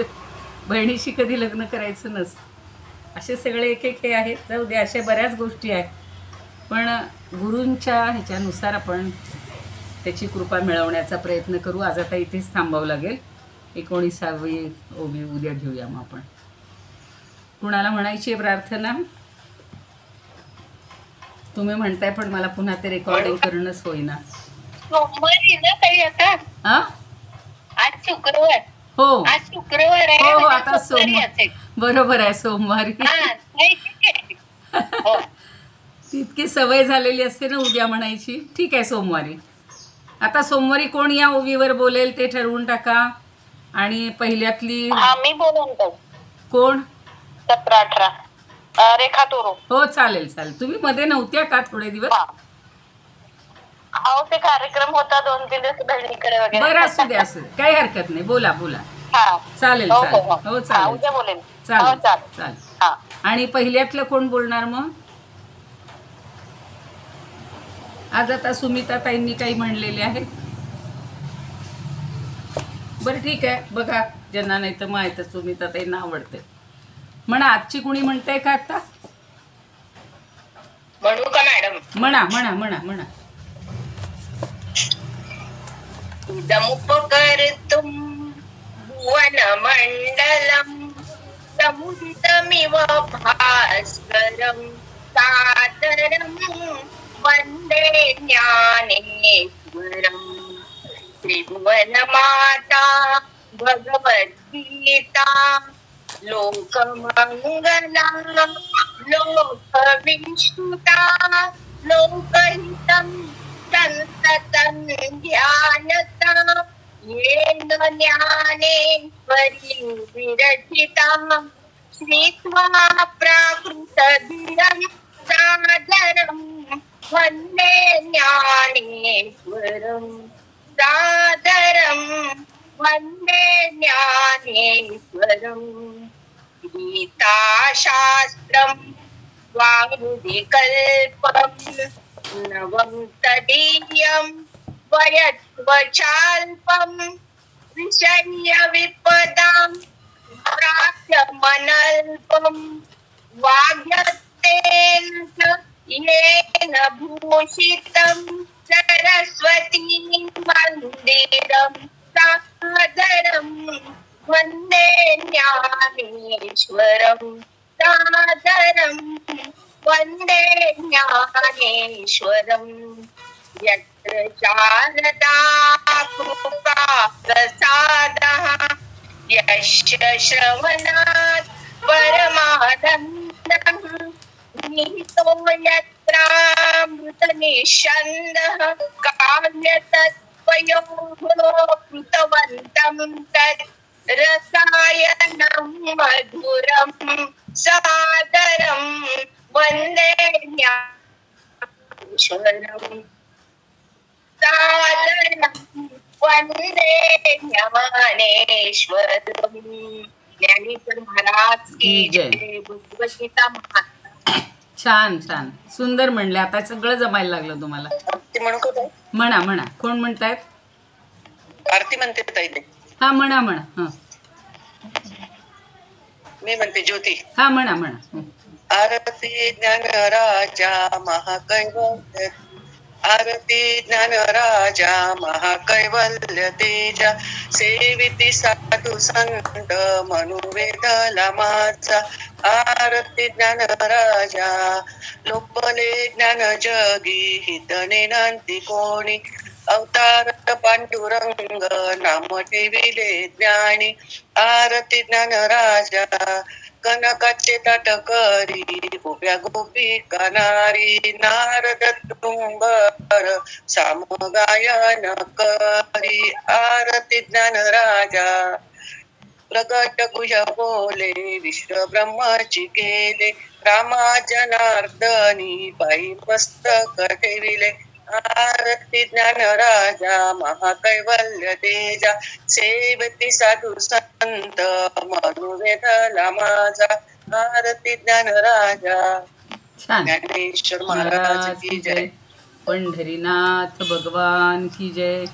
बहिणीशी कधी लग्न करायचं नसतं. असे सगळे एक एक हे आहेत. जाऊ दे, अशा बऱ्याच गोष्टी आहेत. पण गुरूंच्या ह्याच्यानुसार आपण त्याची कृपा मिळवण्याचा प्रयत्न करू. आज आता इथेच थांबावं लागेल. 19वी ओवी उद्या घेऊया मग आपण. कुणाला म्हणायची आहे प्रार्थना? तुम्ही म्हणताय, पण मला पुन्हा ते रेकॉर्डिंग करणंच होईना. सोमवारी ना ताई आता. हा, आज शुक्रवार. हो आज शुक्रवार आहे. हो, म्हणजे आता सोमवारी सोमवार, असेल. बरोबर आहे, सोमवारी. हा, नाही, ठीक आहे. हो. ती इतकी सवय झालेली असते ना उद्या म्हणायची. ठीक आहे, सोमवारी. आता सोमवारी कोण या ओवीवर बोलेल ते ठरवून टाका. आणि पहिल्यातली हा, मी बोलून जाऊ. कोण? 17-18 रेखा तोरो. हो, चालेल चालेल. तुम्ही मध्ये नव्हत्या का थोडे दिवस? अहो, ते कार्यक्रम होता 2-3 दिवस बहिणीकडे वगैरे. बरं, असू दे असू दे, काही हरकत नाही. बोला बोला. हा, चालेल हो, चालेल. हो, हो, हा, चालेल उद्या बोलेन. चालेल हो, चालेल. चालेल. हा. आणि पहिल्यातलं कोण बोलणार मग? आज आता सुमिता ताईंनी काही म्हणलेले आहेत. बरं, ठीक आहे, बघा. ज्यांना नाही तर माहीत, सुमिता ताईंना आवडते म्हणा. आजची कुणी म्हणताय का आता? म्हणू का मॅडम? म्हणा म्हणा म्हणा म्हणा. इदमुपकर्तुं भुवनमण्डलं समुदितमिव भास्करं सादरं वन्दे ज्ञानेश्वरं. त्रिभुवनमाता भगवद्गीता लोकमङ्गला लोकविश्रुता लोकहितं संततं ध्यायता येन ज्ञानेश्वरी विरचिता. श्रीत्वा प्राकृतधिरं सादरं वन्दे ज्ञानेश्वरं सादरं वन्दे ज्ञानेश्वरं. गीताशास्त्रं वाङ्मयकल्पं नवं तदीयं वयत्वचाल्पं विषयविपदां प्राप्यमनल्पं वाग्यत्तेन च येन भूषितं सरस्वतीं मन्दिरं सादरं वन्दे ज्ञानेश्वरं सादरं वन्दे ज्ञानेश्वरं. यत्र शारदा कृपा प्रसादः यस्य श्रवणात् परमानन्दः निहितो यत्रामृतनिःस्यन्दः काव्यतत् कृतवन्तं तत् रसायनं मधुरं सादरं वन्दे ज्ञानेश्वरम् सादरं वन्दे ज्ञानेश्वरम्. ज्ञानेश्वर महाराज की जय. जय. भगवद्गीता महाराज. छान छान सुंदर म्हणले. आता सगळं जमायला लागलं तुम्हाला. आरती म्हणू का ताई? म्हणा म्हणा. कोण म्हणतायत? आरती म्हणते ताई ते. हा म्हणा म्हणा. हां मी म्हणते ज्योती. हा म्हणा म्हणा. हं. आरती ज्ञान राजा महाकैवल्य. आरती ज्ञान राजा महाकैवल्य तेजा. सेविती साधू संत मनुवेदला माझा. आरती ज्ञान राजा लोपले ज्ञान जगी हितने नांती कोणी. अवतार पांडुरंग नाम ठेविले ज्ञानी. आरती ज्ञान राजा कनकाचे ताट करी उभ्या गोपी कनारी. नारद तुंबर साम गायन करी. आरती ज्ञान राजा प्रगट गुह्य बोले विश्व ब्रह्माची केले. रामा जनार्दनी पायी मस्तक ठेविले. आरती ज्ञान राजा महाकैवल्य तेजा. सेवती साधू संत मनुवेदला माझा. आरती ज्ञान राजा. छान. ज्ञानेश्वर महाराज की जय. पंढरीनाथ भगवान की जय.